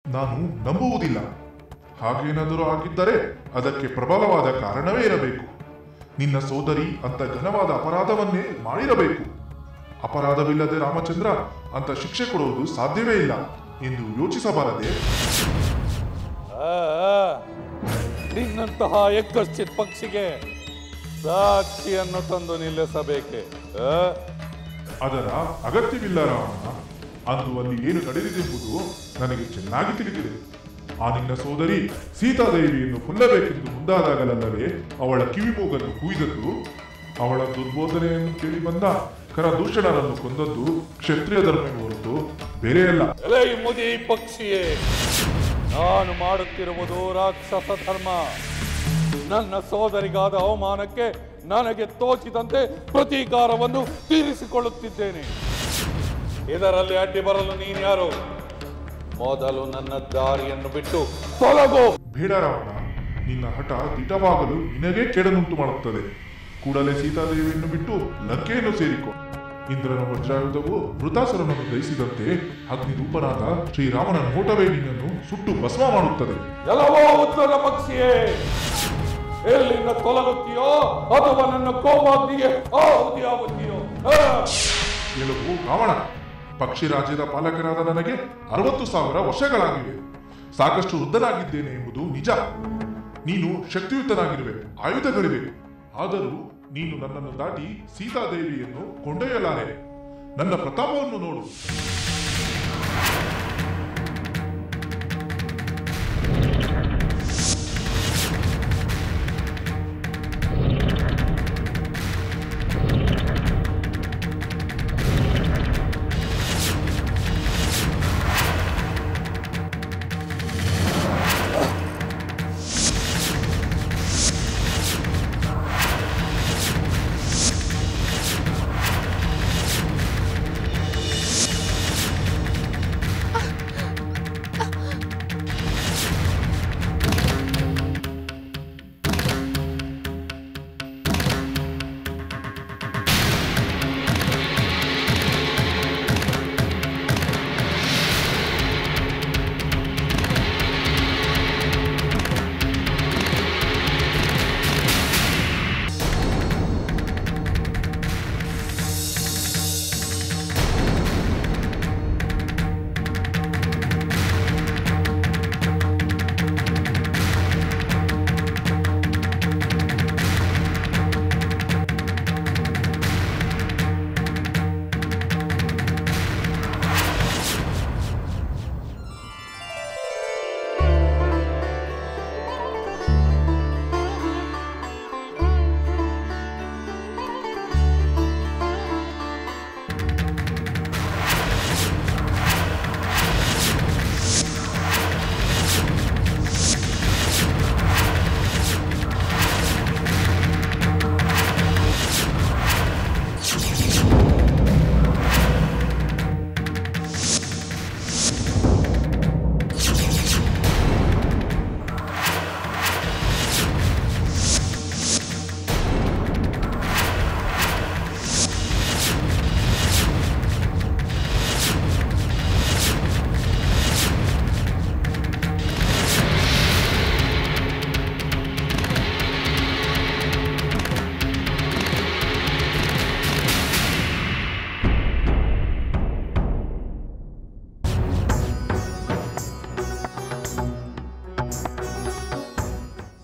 ನಾನು ನಂಬುವುದಿಲ್ಲ. ಹಾಗೇನಾದರೂ ಆಗಿದ್ದರೆ ಅದಕ್ಕೆ ಪ್ರಬಲವಾದ ಕಾರಣವೇ ಇರಬೇಕು. ನಿನ್ನ ಸೋದರಿ ಅಂತ ಘನವಾದ ಅಪರಾಧವನ್ನೇ ಮಾಡಿರಬೇಕು. ಅಪರಾಧವಿಲ್ಲದೆ ರಾಮಚಂದ್ರ ಅಂತ ಶಿಕ್ಷೆ ಕೊಡುವುದು ಸಾಧ್ಯವೇ ಇಲ್ಲ ಎಂದು ಯೋಚಿಸಬಾರದೆ? ನಿನ್ನಂತಹ ಎಕ್ಕಶ್ಚಿತ್ ಪಕ್ಷಿಗೆ ಸಾಕ್ಷಿಯನ್ನು ತಂದು ನಿಲ್ಲಿಸಬೇಕೆ? ಅದರ ಅಗತ್ಯವಿಲ್ಲ ರಾವಣ. ಅಂದು ಅಲ್ಲಿ ಏನು ನಡೆದಿದೆಂಬುದು ನನಗೆ ಚೆನ್ನಾಗಿ ತಿಳಿದಿದೆ. ಆ ನಿನ್ನ ಸೋದರಿ ಸೀತಾದೇವಿಯನ್ನು ಕೊಲ್ಲಬೇಕೆಂದು ಮುಂದಾದಾಗಲಲ್ಲವೇ ಅವಳ ಕಿವಿಮೂಗನ್ನು ಕುಯ್ದದ್ದು. ಅವಳ ದುರ್ಬೋಧನೆಯನ್ನು ಕೇಳಿ ಬಂದ ಕರದೂಷಣರನ್ನು ಕೊಂದದ್ದು ಕ್ಷತ್ರಿಯ ಧರ್ಮವೇ ಹೊರತು ಬೇರೆಯಲ್ಲ. ಮುದಿ ಪಕ್ಷಿಯೇ, ನಾನು ಮಾಡುತ್ತಿರುವುದು ರಾಕ್ಷಸ ಧರ್ಮ. ನನ್ನ ಸೋದರಿಗಾದ ಅವಮಾನಕ್ಕೆ ನನಗೆ ತೋಚಿದಂತೆ ಪ್ರತೀಕಾರವನ್ನು ತೀರಿಸಿಕೊಳ್ಳುತ್ತಿದ್ದೇನೆ. ಇದರಲ್ಲಿ ಅಡ್ಡಿ ಬರಲು ನೀನ್ಯಾರು? ಮೊದಲು ನನ್ನ ದಾರಿಯನ್ನು ಬಿಟ್ಟು ತೊಲಗು. ಬೇಡ ರಾವಣ, ನಿನ್ನ ಹಠ ದಿಟವಾಗಲು ನಿನಗೇ ಕೆಡನುಂಟು ಮಾಡುತ್ತದೆ. ಕೂಡಲೇ ಸೀತಾದೇವಿಯನ್ನು ಬಿಟ್ಟು ಲಂಕೆಯನ್ನು ಸೇರಿಕೊ. ಇಂದ್ರನ ವಜ್ರಾಯುಧವು ವೃತಾಸುರನನ್ನು ದಯಿಸಿದಂತೆ ಅಗ್ನಿರೂಪನಾದ ಶ್ರೀರಾಮನ ನೋಟವೇ ನಿನ್ನನ್ನು ಸುಟ್ಟು ಭಸ್ಮ ಮಾಡುತ್ತದೆ. ಎಲ್ಲವೋ ಉತ್ತರ ಪಕ್ಷಿಯೇ, ಎಲ್ಲಿಂದ ತೊಲಗುತ್ತೀಯೋ ಅಥವಾ ನನ್ನ ಕೋಮಾಗ್ನಿಗೆ ಆಹುತಿಯಾಗುತ್ತೀಯೋ? ಕೆಲವು ರಾವಣ, ಪಕ್ಷಿ ರಾಜ್ಯದ ಪಾಲಕರಾದ ನನಗೆ 60,000 ವರ್ಷಗಳಾಗಿವೆ. ಸಾಕಷ್ಟು ವೃದ್ಧನಾಗಿದ್ದೇನೆ ಎಂಬುದು ನಿಜ. ನೀನು ಶಕ್ತಿಯುತನಾಗಿರುವೆ, ಆಯುಧಗಳಿವೆ. ಆದರೂ ನೀನು ನನ್ನನ್ನು ದಾಟಿ ಸೀತಾದೇವಿಯನ್ನು ಕೊಂಡೊಯ್ಯಲಾರೆ. ನನ್ನ ಪ್ರತಾಪವನ್ನು ನೋಡು.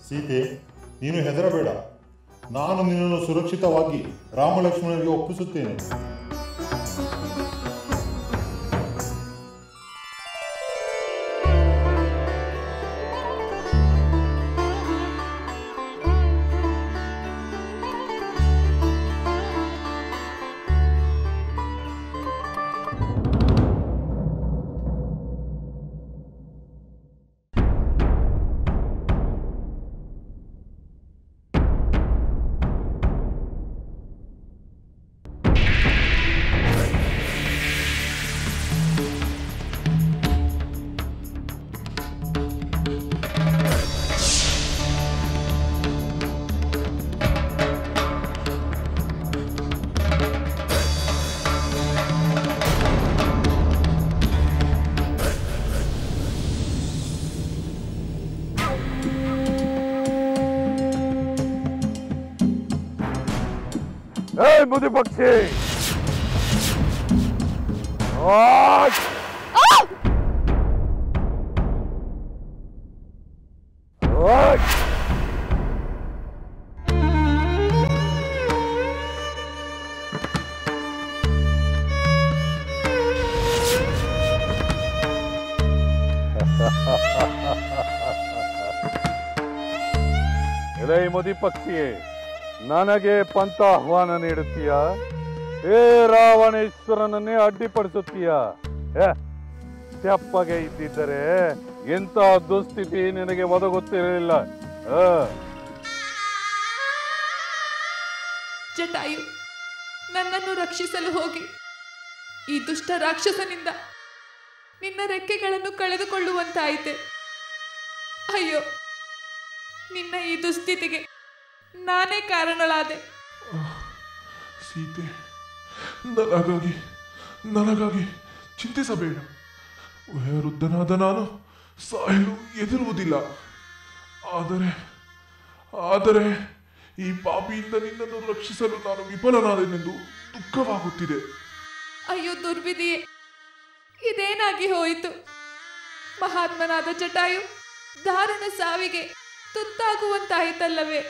ಸೀತೆ, ನೀನು ಹೆದರಬೇಡ. ನಾನು ನಿನ್ನನ್ನು ಸುರಕ್ಷಿತವಾಗಿ ರಾಮಲಕ್ಷ್ಮಣರಿಗೆ ಒಪ್ಪಿಸುತ್ತೇನೆ. ಮುದಿ ಪಕ್ಷಿ ಎಲೈ ಮುದಿ ಪಕ್ಷಿಯೇ, ನನಗೆ ಪಂಥ ಆಹ್ವಾನ ನೀಡುತ್ತೀಯ? ಏ ರಾವಣೇಶ್ವರನನ್ನೇ ಅಡ್ಡಿಪಡಿಸುತ್ತೀಯ? ತೆಪ್ಪಗೆ ಇದ್ದಿದ್ದರೆ ಎಂಥ ದುಸ್ಥಿತಿ ನಿನಗೆ ಒದಗುತ್ತಿರಲಿಲ್ಲ. ಜಟಾಯು, ನನ್ನನ್ನು ರಕ್ಷಿಸಲು ಹೋಗಿ ಈ ದುಷ್ಟ ರಾಕ್ಷಸನಿಂದ ನಿನ್ನ ರೆಕ್ಕೆಗಳನ್ನು ಕಳೆದುಕೊಳ್ಳುವಂತಾಯಿತೆ. ಅಯ್ಯೋ, ನಿನ್ನ ಈ ದುಸ್ಥಿತಿಗೆ ನಾನೇ ಕಾರಣಳಾದೆ. ಸೀತೆ, ನನಗಾಗಿ ಚಿಂತಿಸಬೇಡ. ವಯೋವೃದ್ಧನಾದ ನಾನು ಸಾಯಲು ಎದುರುವುದಿಲ್ಲ. ಆದರೆ ಈ ಪಾಪಿಯಿಂದ ನಿನ್ನನ್ನು ರಕ್ಷಿಸಲು ನಾನು ವಿಫಲನಾದೆನೆಂದು ದುಃಖವಾಗುತ್ತಿದೆ. ಅಯ್ಯೋ ದುರ್ವಿಧಿಯೇ, ಇದೇನಾಗಿ ಹೋಯಿತು? ಮಹಾತ್ಮನಾದ ಜಟಾಯು ದಾರುಣ ಸಾವಿಗೆ ತುತ್ತಾಗುವಂತಾಯಿತಲ್ಲವೇ?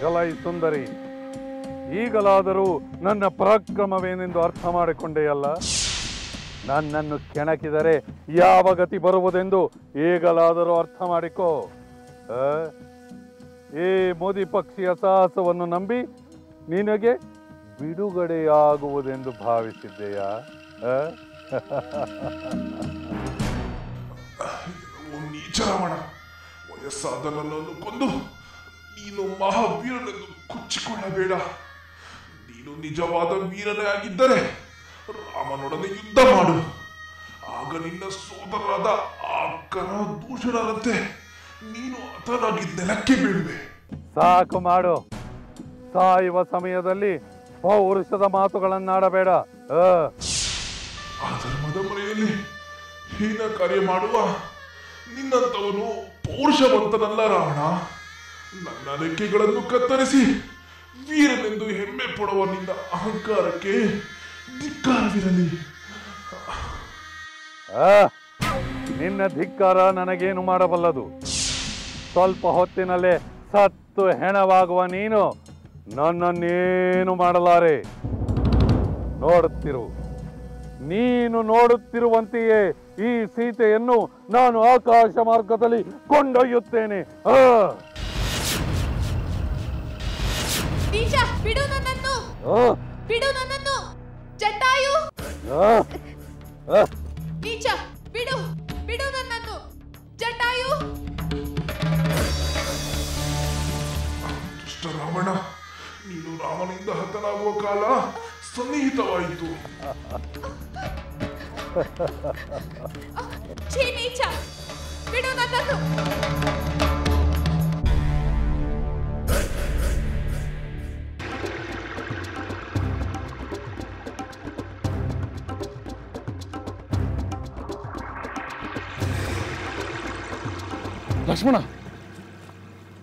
ಎಲೈ ಸುಂದರಿ, ಈಗಲಾದರೂ ನನ್ನ ಪರಾಕ್ರಮವೇನೆಂದು ಅರ್ಥ ಮಾಡಿಕೊಂಡೆಯಲ್ಲ. ನನ್ನನ್ನು ಕೆಣಕಿದರೆ ಯಾವ ಗತಿ ಬರುವುದೆಂದು ಈಗಲಾದರೂ ಅರ್ಥ ಮಾಡಿಕೋ. ಈ ಮೋದಿ ಪಕ್ಷಿಯ ಸಾಹಸವನ್ನು ನಂಬಿ ನಿನಗೆ ಬಿಡುಗಡೆಯಾಗುವುದೆಂದು ಭಾವಿಸಿದ್ದೆಯಾ? ನೀಚ ರಾವಣ, ವಯಸ್ಸಾದ ನನ್ನನ್ನು ಕೊಂದು ನೀನು ಮಹಾವೀರನೆಂದು ಕೊಚ್ಚಿಕೊಳ್ಳಬೇಡ. ನೀನು ನಿಜವಾದ ವೀರನೇ ಆಗಿದ್ದರೆ ರಾಮನೊಡನೆ ಯುದ್ಧ ಮಾಡು. ಆಗ ನಿನ್ನ ಸೋದರರಾದ ಆ ಕರದೂಷಣರಂತೆ ನೀನು ಹತನಾಗಿ ನೆಲಕ್ಕೆ ಬೀಳುವೆ. ಸಾಕು ಮಾಡು. ಸಾಯುವ ಸಮಯದಲ್ಲಿ ಪೌರುಷದ ಮಾತುಗಳನ್ನಾಡಬೇಡ. ಆ ಧರ್ಮದ ಮನೆಯಲ್ಲಿ ಹೀನ ಕಾರ್ಯ ಮಾಡುವ ನಿನ್ನಂತವನು ಪೌರುಷವಂತನಲ್ಲ ರಾವಣ. ನನ್ನ ರೆಕ್ಕೆಗಳನ್ನು ಕತ್ತರಿಸಿ ವೀರನೆಂದು ಹೆಮ್ಮೆ ಪಡುವ ನಿನ್ನ ಅಹಂಕಾರಕ್ಕೆ ಧಿಕ್ಕಾರವಿರಲಿ. ನಿನ್ನ ಧಿಕ್ಕಾರ ನನಗೇನು ಮಾಡಬಲ್ಲದು? ಸ್ವಲ್ಪ ಹೊತ್ತಿನಲ್ಲೇ ಸತ್ತು ಹೆಣವಾಗುವ ನೀನು ನನ್ನನ್ನೇನು ಮಾಡಲಾರೆ. ನೋಡುತ್ತಿರು, ನೀನು ನೋಡುತ್ತಿರುವಂತೆಯೇ ಈ ಸೀತೆಯನ್ನು ನಾನು ಆಕಾಶ ಮಾರ್ಗದಲ್ಲಿ ಕೊಂಡೊಯ್ಯುತ್ತೇನೆ. ಬಿಡು ನನ್ನನ್ನು, ಬಿಡು ನನ್ನನ್ನು ಜಟಾಯು. ನೀಚ, ಬಿಡು, ಬಿಡು ನನ್ನನ್ನು ಜಟಾಯು. ದುಷ್ಟ ರಾವಣ, ನೀನು ರಾಮನಿಂದ ಹತನಾಗುವ ಕಾಲ ಸನ್ನಿಹಿತವಾಯಿತು. ಛೀ ನೀಚ, ಬಿಡು ನನ್ನನ್ನು. ಲಕ್ಷ್ಮಣ,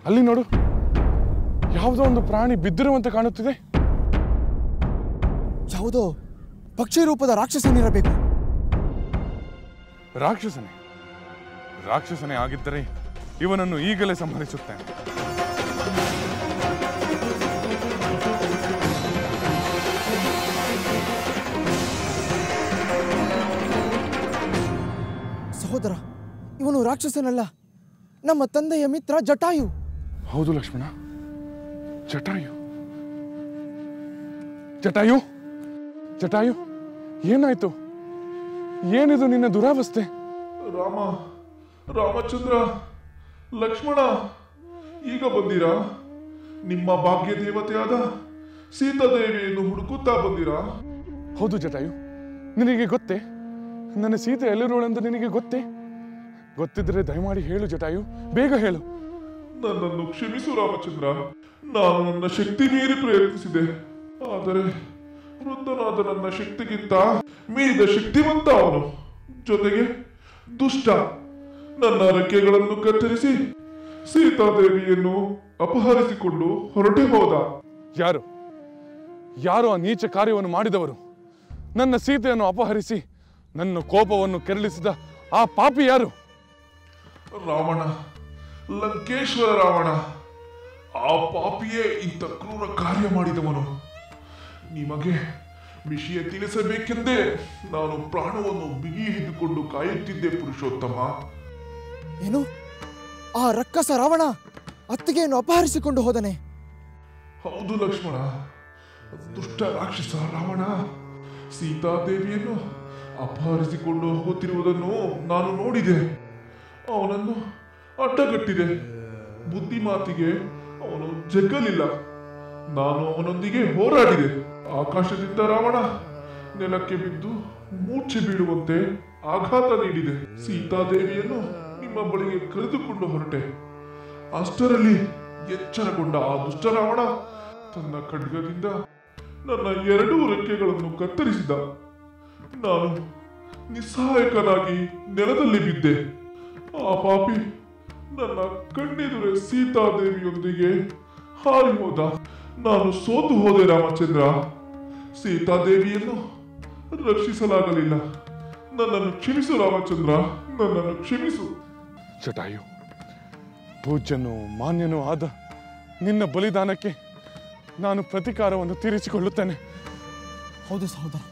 ಅಲ್ಲಿ ನೋಡು, ಯಾವುದೋ ಒಂದು ಪ್ರಾಣಿ ಬಿದ್ದಿರುವಂತೆ ಕಾಣುತ್ತಿದೆ. ಯಾವುದೋ ಪಕ್ಷಿ ರೂಪದ ರಾಕ್ಷಸನಿರಬೇಕು. ರಾಕ್ಷಸನೇ ಆಗಿದ್ದರೆ ಇವನನ್ನು ಈಗಲೇ ಸಂಹರಿಸುತ್ತೇನೆ. ಸಹೋದರ, ಇವನು ರಾಕ್ಷಸನಲ್ಲ, ನಮ್ಮ ತಂದೆಯ ಮಿತ್ರ ಜಟಾಯು. ಹೌದು ಲಕ್ಷ್ಮಣ, ಜಟಾಯು. ಜಟಾಯು, ಜಟಾಯು, ಏನಾಯ್ತು? ಏನಿದು ನಿನ್ನ ದುರಾವಸ್ಥೆ? ರಾಮಚಂದ್ರ, ಲಕ್ಷ್ಮಣ, ಈಗ ಬಂದಿರಾ? ನಿಮ್ಮ ಭಾಗ್ಯ ದೇವತೆಯಾದ ಸೀತಾದೇವಿಯನ್ನು ಹುಡುಕುತ್ತಾ ಬಂದಿರಾ? ಹೌದು ಜಟಾಯು, ನಿನಗೆ ಗೊತ್ತೇ? ನನ್ನ ಸೀತೆ ಎಲ್ಲಿರೋಳೆಂದು ನಿನಗೆ ಗೊತ್ತೇ? ಗೊತ್ತಿದ್ರೆ ದಯಮಾಡಿ ಹೇಳು ಜಟಾಯು, ಬೇಗ ಹೇಳು. ನನ್ನನ್ನು ಕ್ಷಮಿಸು ರಾಮಚಂದ್ರ. ನಾನು ನನ್ನ ಶಕ್ತಿ ಮೀರಿ ಪ್ರಯತ್ನಿಸಿದೆ. ಆದರೆ ವೃದ್ಧನಾದ ನನ್ನ ಶಕ್ತಿಗಿಂತ ಮೀರಿದ ಶಕ್ತಿವಂತ ಅವನು. ಜೊತೆಗೆ ದುಷ್ಟ. ನನ್ನ ರೆಕ್ಕೆಗಳನ್ನು ಕತ್ತರಿಸಿ ಸೀತಾದೇವಿಯನ್ನು ಅಪಹರಿಸಿಕೊಂಡು ಹೊರಟೆ ಹೋದ. ಯಾರು ಆ ನೀಚ ಕಾರ್ಯವನ್ನು ಮಾಡಿದವರು? ನನ್ನ ಸೀತೆಯನ್ನು ಅಪಹರಿಸಿ ನನ್ನ ಕೋಪವನ್ನು ಕೆರಳಿಸಿದ ಆ ಪಾಪಿ ಯಾರು? ರಾವಣ, ಲಂಕೇಶ್ವರ ರಾವಣ. ಆ ಪಾಪಿಯೇ ಇಂಥ ಕ್ರೂರ ಕಾರ್ಯ ಮಾಡಿದವನು. ನಿಮಗೆ ವಿಷಯ ತಿಳಿಸಬೇಕೆಂದೇ ನಾನು ಪ್ರಾಣವನ್ನು ಬಿಗಿ ಹಿಡಿದುಕೊಂಡು ಕಾಯುತ್ತಿದ್ದೆ ಪುರುಷೋತ್ತಮ. ಏನು? ಆ ರಕ್ಕಸ ರಾವಣ ಅತ್ತಿಗೆಯನ್ನು ಅಪಹರಿಸಿಕೊಂಡು ಹೋದನೆ? ಹೌದು ಲಕ್ಷ್ಮಣ. ದುಷ್ಟ ರಾಕ್ಷಸ ರಾವಣ ಸೀತಾದೇವಿಯನ್ನು ಅಪಹರಿಸಿಕೊಂಡು ಹೋಗುತ್ತಿರುವುದನ್ನು ನಾನು ನೋಡಿದೆ. ಅವನನ್ನು ಅಡ್ಡಗಟ್ಟಿದೆ. ಬುದ್ಧಿ ಮಾತಿಗೆ ಅವನು ಜಗ್ಗಲಿಲ್ಲ. ನಾನು ಅವನೊಂದಿಗೆ ಹೋರಾಡಿದೆ. ಆಕಾಶದಿಂದ ರಾವಣ ನೆಲಕ್ಕೆ ಬಿದ್ದು ಮೂರ್ಛೆ ಬೀಳುವಂತೆ ಆಘಾತ ನೀಡಿದೆ. ಸೀತಾದೇವಿಯನ್ನು ನಿಮ್ಮ ಬಳಿಗೆ ಕರೆದುಕೊಂಡು ಹೊರಟೆ. ಅಷ್ಟರಲ್ಲಿ ಎಚ್ಚರಗೊಂಡ ಆ ದುಷ್ಟ ರಾವಣ ತನ್ನ ಖಡ್ಗದಿಂದ ನನ್ನ 2 ರೆಕ್ಕೆಗಳನ್ನು ಕತ್ತರಿಸಿದ. ನಾನು ನಿಸ್ಸಹಾಯಕನಾಗಿ ನೆಲದಲ್ಲಿ ಬಿದ್ದೆ. ಆ ಪಾಪಿ ನನ್ನ ಕಣ್ಣೆದುರೇ ಸೀತಾದೇವಿಯೊಂದಿಗೆ ಹಾರಿ ಹೋದ. ನಾನು ಸೋತು ಹೋದೆ ರಾಮಚಂದ್ರ. ಸೀತಾದೇವಿಯನ್ನು ರಕ್ಷಿಸಲಾಗಲಿಲ್ಲ. ನನ್ನನ್ನು ಕ್ಷಮಿಸು ರಾಮಚಂದ್ರ, ನನ್ನನ್ನು ಕ್ಷಮಿಸು. ಜಟಾಯು, ಪೂಜ್ಯನೂ ಮಾನ್ಯನೂ ಆದ ನಿನ್ನ ಬಲಿದಾನಕ್ಕೆ ನಾನು ಪ್ರತಿಕಾರವನ್ನು ತೀರಿಸಿಕೊಳ್ಳುತ್ತೇನೆ. ಹೌದು ಸಹೋದರ.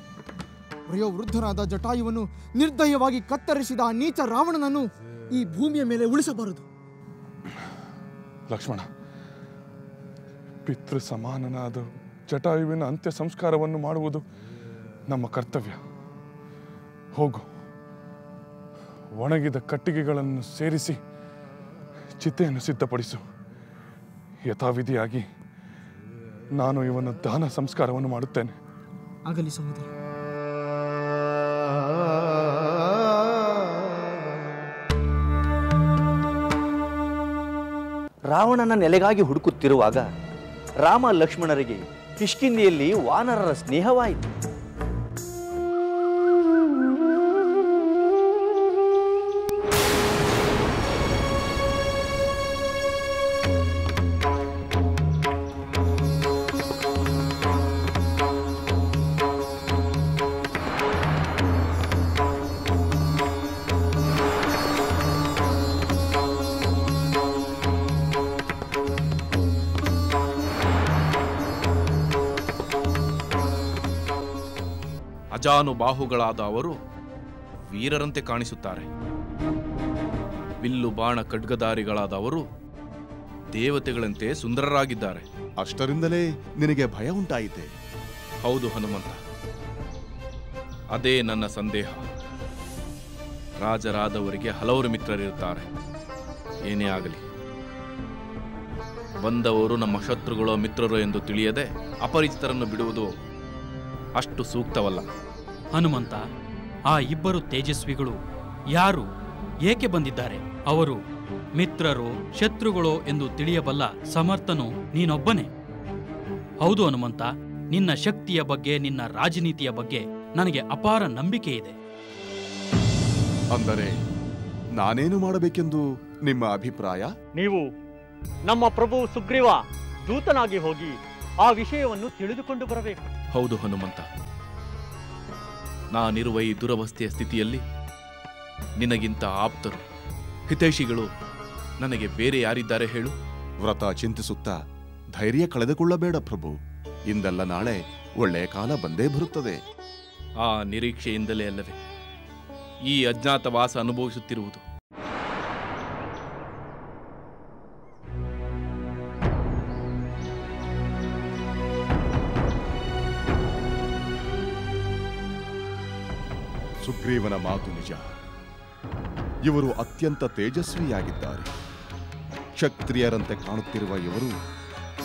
ವಯೋವೃದ್ಧನಾದ ಜಟಾಯುವನ್ನು ನಿರ್ದಯವಾಗಿ ಕತ್ತರಿಸಿದ ಆ ನೀಚ ರಾವಣನನ್ನು ಈ ಭೂಮಿಯ ಮೇಲೆ ಉಳಿಸಬಾರದು. ಲಕ್ಷ್ಮಣ, ಪಿತೃ ಸಮಾನನಾದ ಜಟಾಯುವಿನ ಅಂತ್ಯ ಸಂಸ್ಕಾರವನ್ನು ಮಾಡುವುದು ನಮ್ಮ ಕರ್ತವ್ಯ. ಹೋಗು, ಒಣಗಿದ ಕಟ್ಟಿಗೆಗಳನ್ನು ಸೇರಿಸಿ ಚಿತೆಯನ್ನು ಸಿದ್ಧಪಡಿಸು. ಯಥಾವಿಧಿಯಾಗಿ ನಾನು ಇವನ ದಹನ ಸಂಸ್ಕಾರವನ್ನು ಮಾಡುತ್ತೇನೆ. ಆಗಲಿ ಸಹೋದರ. ರಾವಣನ ನೆಲೆಗಾಗಿ ಹುಡುಕುತ್ತಿರುವಾಗ ರಾಮ ಲಕ್ಷ್ಮಣರಿಗೆ ಕಿಷ್ಕಿಂಧೆಯಲ್ಲಿ ವಾನರರ ಸ್ನೇಹವಾಯಿತು. ಅಜಾನುಬಾಹುಗಳಾದ ಅವರು ವೀರರಂತೆ ಕಾಣಿಸುತ್ತಾರೆ. ಬಿಲ್ಲು ಬಾಣ ಖಡ್ಗಧಾರಿಗಳಾದ ಅವರು ದೇವತೆಗಳಂತೆ ಸುಂದರರಾಗಿದ್ದಾರೆ. ಅಷ್ಟರಿಂದಲೇ ನಿನಗೆ ಭಯ ಉಂಟಾಯಿತೆ? ಹೌದು ಹನುಮಂತ, ಅದೇ ನನ್ನ ಸಂದೇಹ. ರಾಜರಾದವರಿಗೆ ಹಲವರು ಮಿತ್ರರಿರುತ್ತಾರೆ. ಏನೇ ಆಗಲಿ, ಬಂದವರು ನಮ್ಮ ಶತ್ರುಗಳೋ ಮಿತ್ರರೋ ಎಂದು ತಿಳಿಯದೆ ಅಪರಿಚಿತರನ್ನು ಬಿಡುವುದು ಅಷ್ಟು ಸೂಕ್ತವಲ್ಲ. ಹನುಮಂತ, ಆ ಇಬ್ಬರು ತೇಜಸ್ವಿಗಳು ಯಾರು, ಏಕೆ ಬಂದಿದ್ದಾರೆ? ಅವರು ಮಿತ್ರರೋ ಶತ್ರುಗಳೋ ಎಂದು ತಿಳಿಯಬಲ್ಲ ಸಮರ್ಥನು ನೀನೊಬ್ಬನೇ. ಹೌದು ಹನುಮಂತ, ನಿನ್ನ ಶಕ್ತಿಯ ಬಗ್ಗೆ, ನಿನ್ನ ರಾಜನೀತಿಯ ಬಗ್ಗೆ ನನಗೆ ಅಪಾರ ನಂಬಿಕೆ ಇದೆ. ಅಂದರೆ ನಾನೇನು ಮಾಡಬೇಕೆಂದು ನಿಮ್ಮ ಅಭಿಪ್ರಾಯ? ನೀವು ನಮ್ಮ ಪ್ರಭು ಸುಗ್ರೀವ ದೂತನಾಗಿ ಹೋಗಿ ಆ ವಿಷಯವನ್ನು ತಿಳಿದುಕೊಂಡು ಬರಬೇಕು. ಹೌದು ಹನುಮಂತ, ನಾನಿರುವ ಈ ದುರವಸ್ಥೆಯ ಸ್ಥಿತಿಯಲ್ಲಿ ನಿನಗಿಂತ ಆಪ್ತರು, ಹಿತೈಷಿಗಳು ನನಗೆ ಬೇರೆ ಯಾರಿದ್ದಾರೆ ಹೇಳು? ವ್ರತ ಚಿಂತಿಸುತ್ತಾ ಧೈರ್ಯ ಕಳೆದುಕೊಳ್ಳಬೇಡ ಪ್ರಭು. ಇಂದಲ್ಲ ನಾಳೆ ಒಳ್ಳೆಯ ಕಾಲ ಬಂದೇ ಬರುತ್ತದೆ. ಆ ನಿರೀಕ್ಷೆಯಿಂದಲೇ ಅಲ್ಲವೇ ಈ ಅಜ್ಞಾತವಾಸ ಅನುಭವಿಸುತ್ತಿರುವುದು. ಸುಗ್ರೀವನ ಮಾತು ನಿಜ. ಇವರು ಅತ್ಯಂತ ತೇಜಸ್ವಿಯಾಗಿದ್ದಾರೆ. ಕ್ಷತ್ರಿಯರಂತೆ ಕಾಣುತ್ತಿರುವ ಇವರು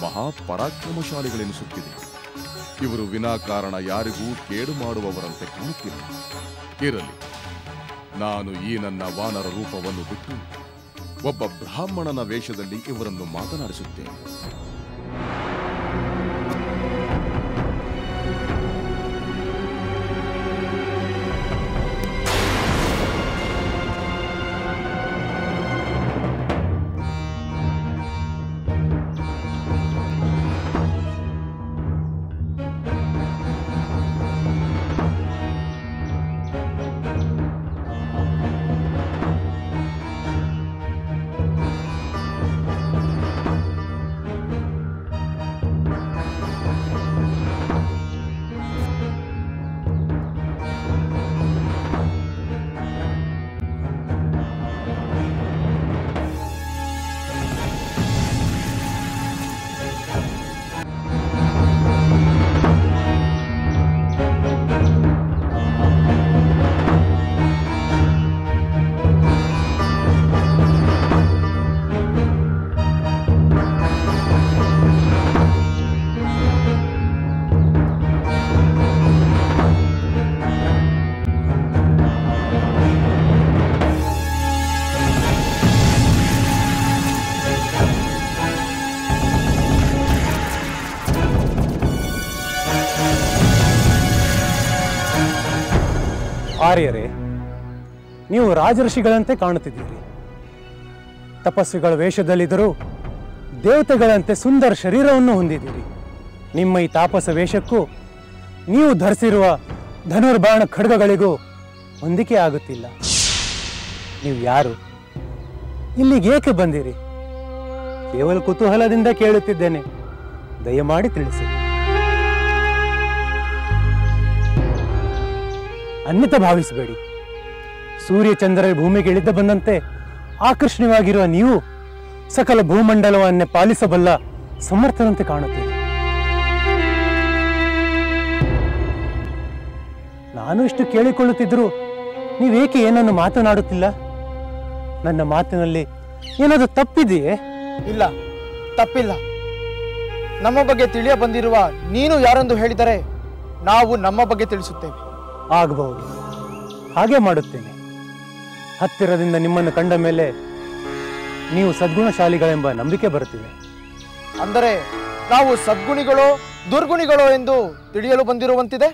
ಮಹಾಪರಾಕ್ರಮಶಾಲಿಗಳೆನಿಸುತ್ತಿದೆ. ಇವರು ವಿನಾಕಾರಣ ಯಾರಿಗೂ ಕೇಡು ಮಾಡುವವರಂತೆ ಕಾಣುತ್ತಿಲ್ಲ. ಇರಲಿ, ನಾನು ಈ ನನ್ನ ವಾನರ ರೂಪವನ್ನು ಬಿಟ್ಟು ಒಬ್ಬ ಬ್ರಾಹ್ಮಣನ ವೇಷದಲ್ಲಿ ಇವರನ್ನು ಮಾತನಾಡಿಸುತ್ತೇನೆ. ಆರ್ಯರೇ, ನೀವು ರಾಜಋಷಿಗಳಂತೆ ಕಾಣುತ್ತಿದ್ದೀರಿ. ತಪಸ್ವಿಗಳ ವೇಷದಲ್ಲಿದ್ದರೂ ದೇವತೆಗಳಂತೆ ಸುಂದರ ಶರೀರವನ್ನು ಹೊಂದಿದ್ದೀರಿ. ನಿಮ್ಮ ಈ ತಾಪಸ ವೇಷಕ್ಕೂ ನೀವು ಧರಿಸಿರುವ ಧನುರ್ಬಾಣ ಖಡ್ಗಗಳಿಗೂ ಹೊಂದಿಕೆ ಆಗುತ್ತಿಲ್ಲ. ನೀವು ಯಾರು? ಇಲ್ಲಿಗೇಕೆ ಬಂದಿರಿ? ಕೇವಲ ಕುತೂಹಲದಿಂದ ಕೇಳುತ್ತಿದ್ದೇನೆ, ದಯಮಾಡಿ ತಿಳಿಸಿ. ಅನ್ಯತ ಭಾವಿಸಬೇಡಿ. ಸೂರ್ಯಚಂದ್ರ ಭೂಮಿಗೆ ಇಳಿದು ಬಂದಂತೆ ಆಕರ್ಷಣೀಯವಾಗಿರುವ ನೀವು ಸಕಲ ಭೂಮಂಡಲವನ್ನೇ ಪಾಲಿಸಬಲ್ಲ ಸಮರ್ಥನಂತೆ ಕಾಣುತ್ತೀರಿ. ನಾನು ಇಷ್ಟು ಕೇಳಿಕೊಳ್ಳುತ್ತಿದ್ದರೂ ನೀವೇಕೆ ಏನನ್ನು ಮಾತನಾಡುತ್ತಿಲ್ಲ? ನನ್ನ ಮಾತಿನಲ್ಲಿ ಏನಾದರೂ ತಪ್ಪಿದೆಯೇ? ಇಲ್ಲ, ತಪ್ಪಿಲ್ಲ. ನಮ್ಮ ಬಗ್ಗೆ ತಿಳಿಯ ಬಂದಿರುವ ನೀನು ಯಾರೆಂದು ಹೇಳಿದರೆ ನಾವು ನಮ್ಮ ಬಗ್ಗೆ ತಿಳಿಸುತ್ತೇವೆ. ಆಗಬಹುದು, ಹಾಗೆ ಮಾಡುತ್ತೇನೆ. ಹತ್ತಿರದಿಂದ ನಿಮ್ಮನ್ನು ಕಂಡ ಮೇಲೆ ನೀವು ಸದ್ಗುಣಶಾಲಿಗಳೆಂಬ ನಂಬಿಕೆ ಬರುತ್ತಿದೆ. ಅಂದರೆ ನಾವು ಸದ್ಗುಣಿಗಳೋ ದುರ್ಗುಣಿಗಳೋ ಎಂದು ತಿಳಿಯಲು ಬಂದಿರುವಂತಿದೆ.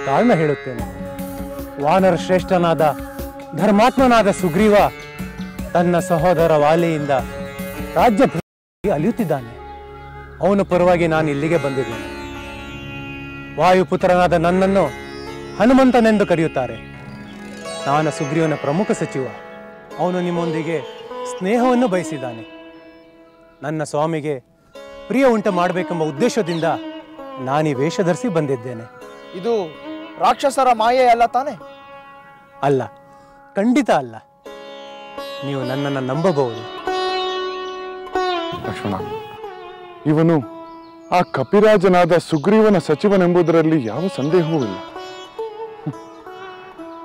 ಕಾರಣ ಹೇಳುತ್ತೇನೆ. ವಾನರ ಶ್ರೇಷ್ಠನಾದ ಧರ್ಮಾತ್ಮನಾದ ಸುಗ್ರೀವ ತನ್ನ ಸಹೋದರ ವಾಲಿಯಿಂದ ರಾಜ್ಯ ಅಲಿಯುತ್ತಿದ್ದಾನೆ. ಅವನ ಪರವಾಗಿ ನಾನು ಇಲ್ಲಿಗೆ ಬಂದಿದ್ದೇನೆ. ವಾಯುಪುತ್ರನಾದ ನನ್ನನ್ನು ಹನುಮಂತನೆಂದು ಕರೆಯುತ್ತಾರೆ. ನಾನು ಸುಗ್ರೀವನ ಪ್ರಮುಖ ಸಚಿವ. ಅವನು ನಿಮ್ಮೊಂದಿಗೆ ಸ್ನೇಹವನ್ನು ಬಯಸಿದ್ದಾನೆ. ನನ್ನ ಸ್ವಾಮಿಗೆ ಪ್ರಿಯ ಉಂಟು ಮಾಡಬೇಕೆಂಬ ಉದ್ದೇಶದಿಂದ ನಾನೀ ವೇಷ ಧರಿಸಿ ಬಂದಿದ್ದೇನೆ. ಇದು ರಾಕ್ಷಸರ ಮಾಯೆ ಅಲ್ಲ ತಾನೆ? ಅಲ್ಲ, ಖಂಡಿತ ಅಲ್ಲ. ನೀವು ನನ್ನನ್ನು ನಂಬಬಹುದು. ಲಕ್ಷ್ಮಣ, ಇವನು ಆ ಕಪಿರಾಜನಾದ ಸುಗ್ರೀವನ ಸಚಿವನೆಂಬುದರಲ್ಲಿ ಯಾವ ಸಂದೇಹವೂ ಇಲ್ಲ.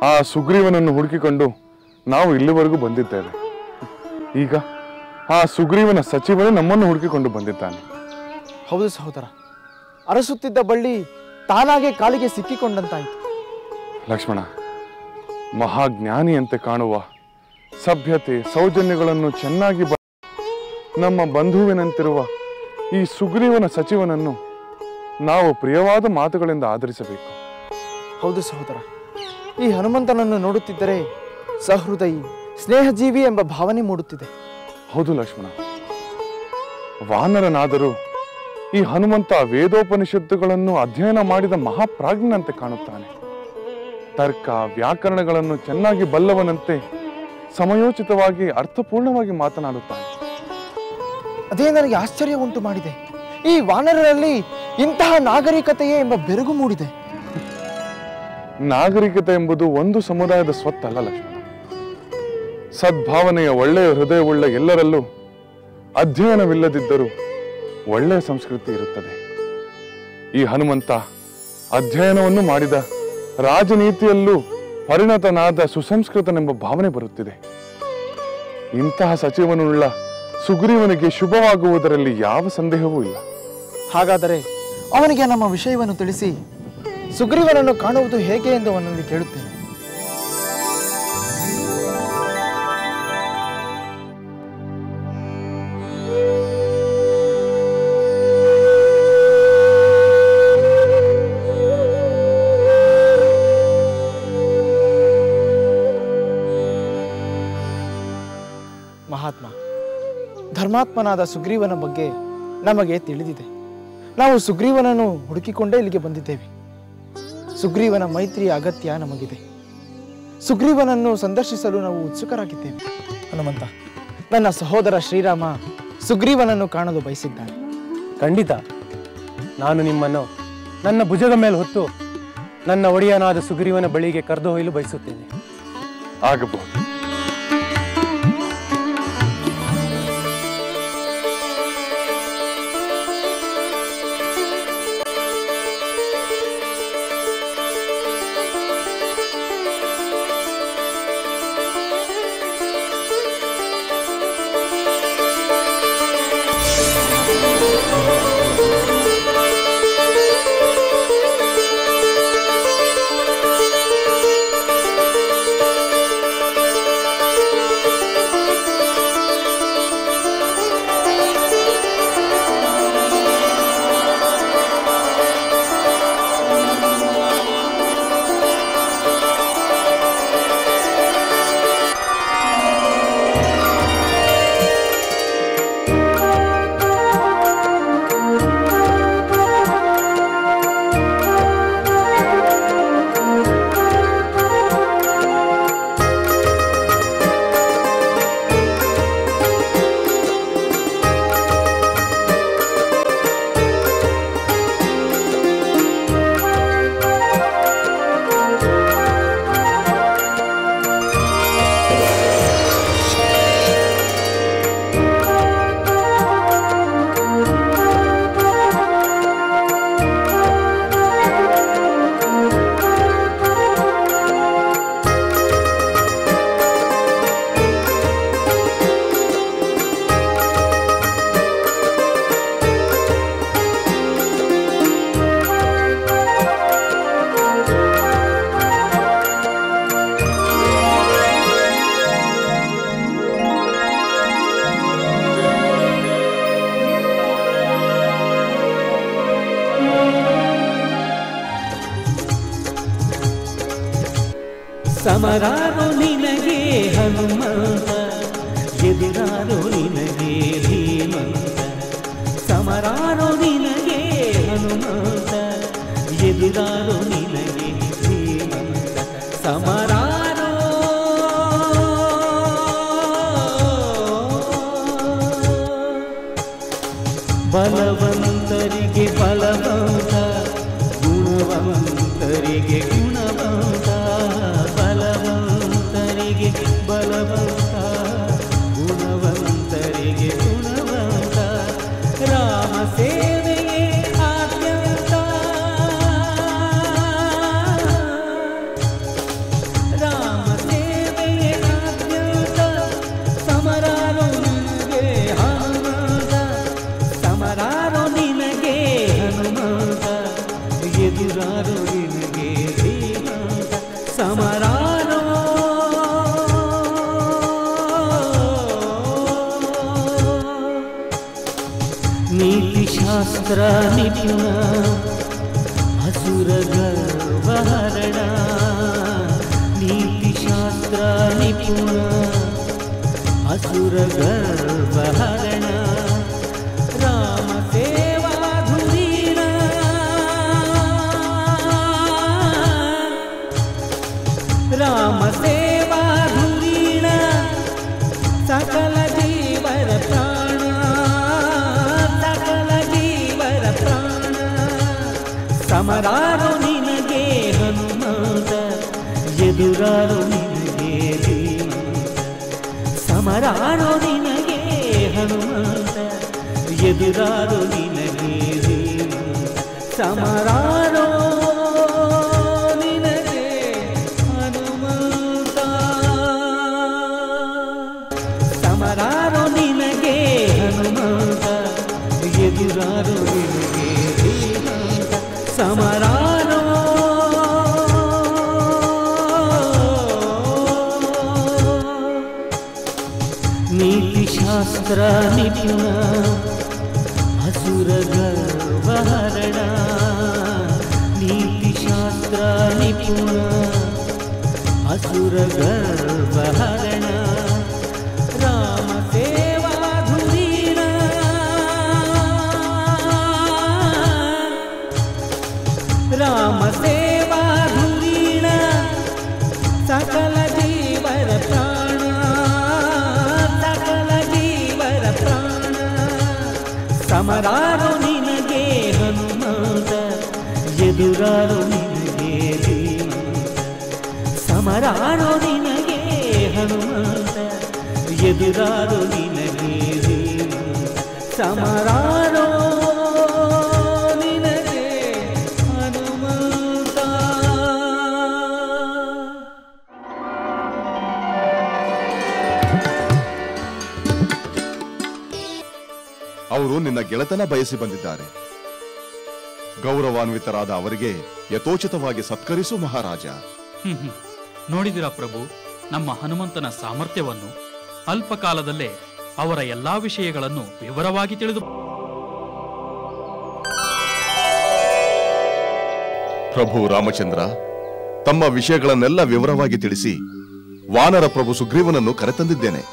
ಆ ಸುಗ್ರೀವನನ್ನು ಹುಡುಕಿಕೊಂಡು ನಾವು ಇಲ್ಲಿವರೆಗೂ ಬಂದಿದ್ದೇವೆ. ಈಗ ಆ ಸುಗ್ರೀವನ ಸಚಿವನೇ ನಮ್ಮನ್ನು ಹುಡುಕಿಕೊಂಡು ಬಂದಿದ್ದಾನೆ. ಹೌದು ಸಹೋದರ, ಅರಸುತ್ತಿದ್ದ ಬಳ್ಳಿ ತಾನಾಗೆ ಕಾಲಿಗೆ ಸಿಕ್ಕಿಕೊಂಡಂತಾಯಿತು. ಲಕ್ಷ್ಮಣ, ಮಹಾಜ್ಞಾನಿಯಂತೆ ಕಾಣುವ ಸಭ್ಯತೆ ಸೌಜನ್ಯಗಳನ್ನು ಚೆನ್ನಾಗಿ ನಮ್ಮ ಬಂಧುವಿನಂತಿರುವ ಈ ಸುಗ್ರೀವನ ಸಚಿವನನ್ನು ನಾವು ಪ್ರಿಯವಾದ ಮಾತುಗಳಿಂದ ಆಧರಿಸಬೇಕು. ಹೌದು ಸಹೋದರ, ಈ ಹನುಮಂತನನ್ನು ನೋಡುತ್ತಿದ್ದರೆ ಸಹೃದಯಿ ಸ್ನೇಹಜೀವಿ ಎಂಬ ಭಾವನೆ ಮೂಡುತ್ತಿದೆ. ಹೌದು ಲಕ್ಷ್ಮಣ, ವಾನರನಾದರೂ ಈ ಹನುಮಂತ ವೇದೋಪನಿಷತ್ತುಗಳನ್ನು ಅಧ್ಯಯನ ಮಾಡಿದ ಮಹಾಪ್ರಾಜ್ಞನಂತೆ ಕಾಣುತ್ತಾನೆ. ತರ್ಕ ವ್ಯಾಕರಣಗಳನ್ನು ಚೆನ್ನಾಗಿ ಬಲ್ಲವನಂತೆ ಸಮಯೋಚಿತವಾಗಿ ಅರ್ಥಪೂರ್ಣವಾಗಿ ಮಾತನಾಡುತ್ತಾನೆ. ಅದೇ ನನಗೆ ಆಶ್ಚರ್ಯ ಉಂಟು ಮಾಡಿದೆ. ಈ ವಾನರರಲ್ಲಿ ಇಂತಹ ನಾಗರಿಕತೆಯೇ ಎಂಬ ಬೆರಗು ಮೂಡಿದೆ. ನಾಗರಿಕತೆ ಎಂಬುದು ಒಂದು ಸಮುದಾಯದ ಸ್ವತ್ತಲ್ಲ ಲಕ್ಷ್ಮಣ. ಸದ್ಭಾವನೆಯ ಒಳ್ಳೆಯ ಹೃದಯವುಳ್ಳ ಎಲ್ಲರಲ್ಲೂ ಅಧ್ಯಯನವಿಲ್ಲದಿದ್ದರೂ ಒಳ್ಳೆಯ ಸಂಸ್ಕೃತಿ ಇರುತ್ತದೆ. ಈ ಹನುಮಂತ ಅಧ್ಯಯನವನ್ನು ಮಾಡಿದ ರಾಜನೀತಿಯಲ್ಲೂ ಪರಿಣತನಾದ ಸುಸಂಸ್ಕೃತನೆಂಬ ಭಾವನೆ ಬರುತ್ತಿದೆ. ಇಂತಹ ಸಚಿವನುಳ್ಳ ಸುಗ್ರೀವನಿಗೆ ಶುಭವಾಗುವುದರಲ್ಲಿ ಯಾವ ಸಂದೇಹವೂ ಇಲ್ಲ. ಹಾಗಾದರೆ ಅವನಿಗೆ ನಮ್ಮ ವಿಷಯವನ್ನು ತಿಳಿಸಿ ಸುಗ್ರೀವನನ್ನು ಕಾಣುವುದು ಹೇಗೆ ಎಂದು ಅವನಲ್ಲಿ ಕೇಳುತ್ತೇನೆ. ಮಹಾತ್ಮ, ಧರ್ಮಾತ್ಮನಾದ ಸುಗ್ರೀವನ ಬಗ್ಗೆ ನಮಗೆ ತಿಳಿದಿದೆ. ನಾವು ಸುಗ್ರೀವನನ್ನು ಹುಡುಕಿಕೊಂಡೇ ಇಲ್ಲಿಗೆ ಬಂದಿದ್ದೇವೆ. ಸುಗ್ರೀವನ ಮೈತ್ರಿಯ ಅಗತ್ಯ ನಮಗಿದೆ. ಸುಗ್ರೀವನನ್ನು ಸಂದರ್ಶಿಸಲು ನಾವು ಉತ್ಸುಕರಾಗಿದ್ದೇವೆ. ಹನುಮಂತ, ನನ್ನ ಸಹೋದರ ಶ್ರೀರಾಮ ಸುಗ್ರೀವನನ್ನು ಕಾಣಲು ಬಯಸಿದ್ದಾನೆ. ಖಂಡಿತ ನಾನು ನಿಮ್ಮನ್ನು ನನ್ನ ಭುಜದ ಮೇಲೆ ಹೊತ್ತು ನನ್ನ ಒಡೆಯನಾದ ಸುಗ್ರೀವನ ಬಳಿಗೆ ಕರೆದೊಯ್ಯಲು ಬಯಸುತ್ತೇನೆ. ಆಗಬಹುದು. ಸಮರಾರೋ ನಿನಗೆ ಹನುಮಂತ, ಎದುರಾರೋ ನಿನಗೆ ಧೀಮಂತ. ಸಮರಾರೋ ನಿನಗೆ ಹನುಮಂತ, ಎದುರಾರೋ ನಿನಗೆ ಧೀಮಂತ. ಸಮರಾರೋ ಬಲವಂತರಿಗೆ ಬಲವಂತ, ಗುಣವಂತರಿಗೆ ಗುಣವಂತ. ಬಲವಂತರಿಗೆ ಬಲವಂತ, ಗುಣವಂತರಿಗೆ ಗುಣವಂತ. ರಾಮ ಸೇವೆಯೇ ಆದ್ಯಂತ, ರಾಮ ಸೇವೆಯೇ ಆದ್ಯಂತ. ಸಮರಾರೋ ನಿನಗೆ ಹನುಮಂತ, ಸಮರಾರೋ ನಿನಗೆ ಹನುಮಂತ, ಎದುರಾರೋ ನಿನಗೆ ಧೀಮಂತ. ಸಮರಾರೋ ನೀತಿಶಾಸ್ತ್ರ ನಿಪುಣ, ಅಸುರ ಗರ್ವಹರಣ. ನೀತಿಶಾಸ್ತ್ರ ನಿಪುಣ, ಅಸುರ ಗರ್ವಹರಣ. ರಾಮ ಸೇವಾ ಧುರೀಣ, ರಾಮ ಸೇವಾ ಧುರೀಣ. ಸಕಲ ಜೀವರ ಪ್ರಾಣ, ಸಕಲ ಜೀವರ ಪ್ರಾಣ. ಸಮರಾರೋ ನಿನಗೆ ಹನುಮಂತ, ಎದುರಾರೋ ನಿನಗೆ ಧೀಮಂತ. ಸಮರಾರೋ ನಿನಗೆ ಹನುಮಂತ, ಎದುರಾರೋ ನಿನಗೆ ಧೀಮಂತ. ಸಮರಾರೋ ನಿನಗೆ ಹನುಮಂತ, ಸಮರಾರೋ ನಿನಗೆ ಹನುಮಂತ, ಎದುರಾರೋ ನಿನಗೆ ಧೀಮಂತ. ಸಮರಾರೋ ನೀತಿಶಾಸ್ತ್ರ ನಿಪುಣ, ಅಸುರ ಗರ್ವಹರಣ. ನೀತಿಶಾಸ್ತ್ರ ನಿಪುಣ, ಅಸುರ ಗರ್ವಹರಣ. ರಾಮ ಸೇವಾ ಧುರೀಣ, ರಾಮ ಸೇವಾ ಧುರೀಣ. ಸಕಲ ಜೀವರ ಪ್ರಾಣ, ಸಕಲ ಜೀವರ ಪ್ರಾಣ. ಸಮರಾರೋ ನಿನಗೆ ಹನುಮಂತ, ಎದುರಾರೋ ನಿನಗೆ ಧೀಮಂತ. ಸಮರಾರೋ ನಿನಗೆ ಹನುಮಂತ, ಎದುರಾರೋ ನಿನಗೆ ಧೀಮಂತ. ಸಮರಾರೋ ನಿನಗೆ ಹನುಮಂತ. ಅವರು ನಿನ್ನ ಗೆಳೆತನ ಬಯಸಿ ಬಂದಿದ್ದಾರೆ. ಗೌರವಾನ್ವಿತರಾದ ಅವರಿಗೆ ಯಥೋಚಿತವಾಗಿ ಸತ್ಕರಿಸು ಮಹಾರಾಜ. ನೋಡಿದಿರಾ ಪ್ರಭು ನಮ್ಮ ಹನುಮಂತನ ಸಾಮರ್ಥ್ಯವನ್ನು? ಅಲ್ಪ ಕಾಲದಲ್ಲೇ ಅವರ ಎಲ್ಲಾ ವಿಷಯಗಳನ್ನು ವಿವರವಾಗಿ ತಿಳಿದು. ಪ್ರಭು ರಾಮಚಂದ್ರ ತಮ್ಮ ವಿಷಯಗಳನ್ನೆಲ್ಲ ವಿವರವಾಗಿ ತಿಳಿಸಿ ವಾನರ ಪ್ರಭು ಸುಗ್ರೀವನನ್ನು ಕರೆತಂದಿದ್ದೇನೆ.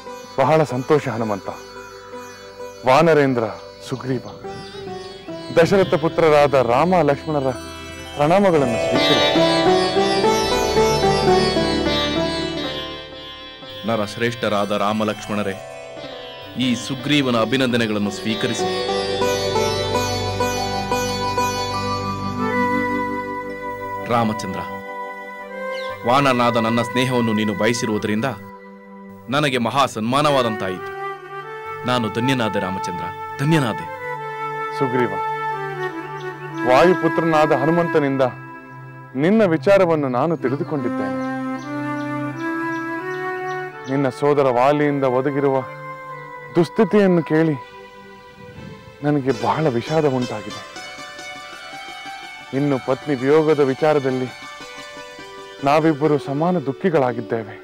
ಬಹಳ ಸಂತೋಷ ಹನುಮಂತ. ವಾನರೇಂದ್ರ, ಸುಗ್ರೀವ, ದಶರಥ ಪುತ್ರರಾದ ರಾಮ ಲಕ್ಷ್ಮಣರ ಪ್ರಣಾಮಗಳನ್ನು ಸ್ವೀಕರಿಸಿ. ನರಶ್ರೇಷ್ಠರಾದ ರಾಮ ಲಕ್ಷ್ಮಣರೇ, ಈ ಸುಗ್ರೀವನ ಅಭಿನಂದನೆಗಳನ್ನು ಸ್ವೀಕರಿಸಿ. ರಾಮಚಂದ್ರ, ವಾನರನಾದ ನನ್ನ ಸ್ನೇಹವನ್ನು ನೀನು ಬಯಸಿರುವುದರಿಂದ ನನಗೆ ಮಹಾ ಸನ್ಮಾನವಾದಂತಾಯಿತು. ನಾನು ಧನ್ಯನಾದೆ ರಾಮಚಂದ್ರ, ಧನ್ಯನಾದೆ. ಸುಗ್ರೀವ, ವಾಯುಪುತ್ರನಾದ ಹನುಮಂತನಿಂದ ನಿನ್ನ ವಿಚಾರವನ್ನು ನಾನು ತಿಳಿದುಕೊಂಡಿದ್ದೇನೆ. ನಿನ್ನ ಸೋದರ ವಾಲಿಯಿಂದ ಒದಗಿರುವ ದುಸ್ಥಿತಿಯನ್ನು ಕೇಳಿ ನನಗೆ ಬಹಳ ವಿಷಾದ ಉಂಟಾಗಿದೆ. ಇನ್ನು ಪತ್ನಿ ವಿಯೋಗದ ವಿಚಾರದಲ್ಲಿ ನಾವಿಬ್ಬರು ಸಮಾನ ದುಃಖಿಗಳಾಗಿದ್ದೇವೆ.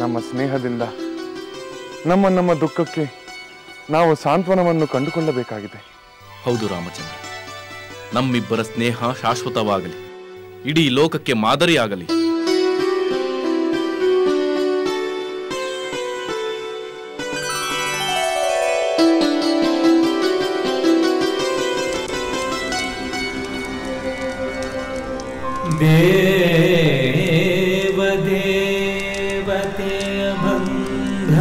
ನಮ್ಮ ಸ್ನೇಹದಿಂದ ನಮ್ಮ ದುಃಖಕ್ಕೆ ನಾವು ಸಾಂತ್ವನವನ್ನು ಕಂಡುಕೊಳ್ಳಬೇಕಾಗಿದೆ. ಹೌದು ರಾಮಚಂದ್ರ, ನಮ್ಮಿಬ್ಬರ ಸ್ನೇಹ ಶಾಶ್ವತವಾಗಲಿ, ಇಡೀ ಲೋಕಕ್ಕೆ ಮಾದರಿಯಾಗಲಿ. ದೇವತೆಯ ಬಂಧ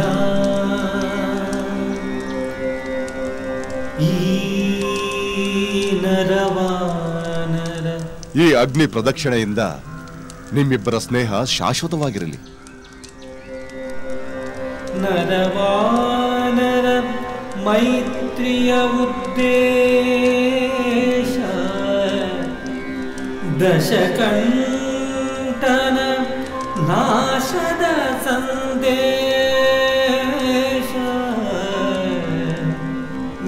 ಈ ನರವಾನರ. ಈ ಅಗ್ನಿ ಪ್ರದಕ್ಷಿಣೆಯಿಂದ ನಿಮ್ಮಿಬ್ಬರ ಸ್ನೇಹ ಶಾಶ್ವತವಾಗಿರಲಿ. ನರವಾನರ ಮೈತ್ರಿಯ ಉದ್ದೇಶ ದಶಕಂಠನ ನಾಶದ ಸಂದೇಶ.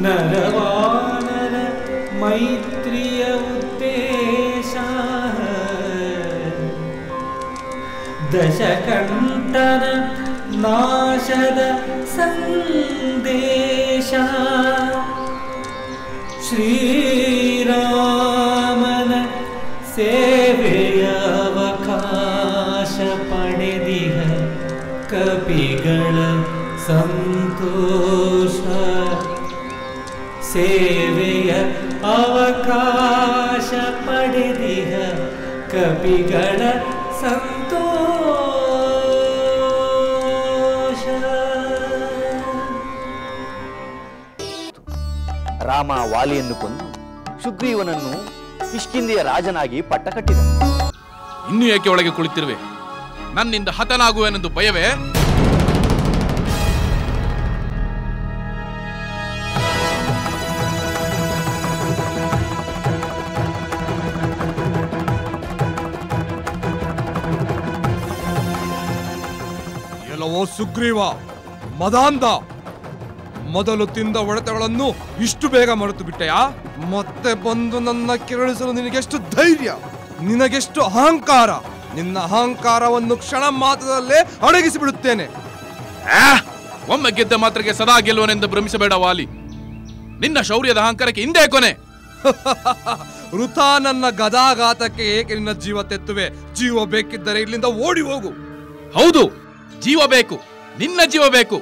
ನರವಾನರ ಮೈತ್ರಿಯ ಉದ್ದೇಶ ದಶಕಂಠನ ನಾಶದ ಸಂದೇಶ. ಶ್ರೀರಾಮನ ಸೇವೆಯ ಅವಕಾಶ ಪಡೆದಿಹ ಕಪಿಗಳ ಸಂತೋಷ. ಸೇವೆಯ ಅವಕಾಶ ಪಡೆದಿಹ ಕಪಿಗಳ ಸಂತೋಷ. ರಾಮ ವಾಲಿಯನ್ನು ಕೊಂದು ಸುಗ್ರೀವನನ್ನು ಕಿಷ್ಕಿಂಧೆಯ ರಾಜನಾಗಿ ಪಟ್ಟ ಕಟ್ಟಿದ. ಇನ್ನು ಏಕೆ ಒಳಗೆ ಕುಳಿತಿರುವೆ? ನನ್ನಿಂದ ಹತನಾಗುವೆನೆಂದು ಭಯವೇ? ಎಲ್ಲವೋ ಸುಗ್ರೀವ ಮದಾಂಧ, ಮೊದಲು ತಿಂದ ಹೊಡೆತಗಳನ್ನು ಇಷ್ಟು ಬೇಗ ಮರೆತು ಬಿಟ್ಟೆಯಾ? ಮತ್ತೆ ಬಂದು ನನ್ನ ಕೆರಳಿಸಲು ನಿನಗೆಷ್ಟು ಧೈರ್ಯ, ನಿನಗೆಷ್ಟು ಅಹಂಕಾರ! ನಿನ್ನ ಅಹಂಕಾರವನ್ನು ಕ್ಷಣ ಮಾತ್ರದಲ್ಲೇ ಅಡಗಿಸಿ ಬಿಡುತ್ತೇನೆ. ಒಮ್ಮೆ ಗೆದ್ದ ಮಾತ್ರಕ್ಕೆ ಸದಾ ಗೆಲ್ಲುವನೆಂದು ಭ್ರಮಿಸಬೇಡ ವಾಲಿ. ನಿನ್ನ ಶೌರ್ಯದ ಅಹಂಕಾರಕ್ಕೆ ಹಿಂದೆ ಕೊನೆ. ವೃಥಾ ನನ್ನ ಗದಾಘಾತಕ್ಕೆ ಏಕೆ ನಿನ್ನ ಜೀವ ತೆತ್ತುವೆ? ಜೀವ ಬೇಕಿದ್ದರೆ ಇಲ್ಲಿಂದ ಓಡಿ ಹೋಗು. ಹೌದು, ಜೀವ ಬೇಕು, ನಿನ್ನ ಜೀವ ಬೇಕು.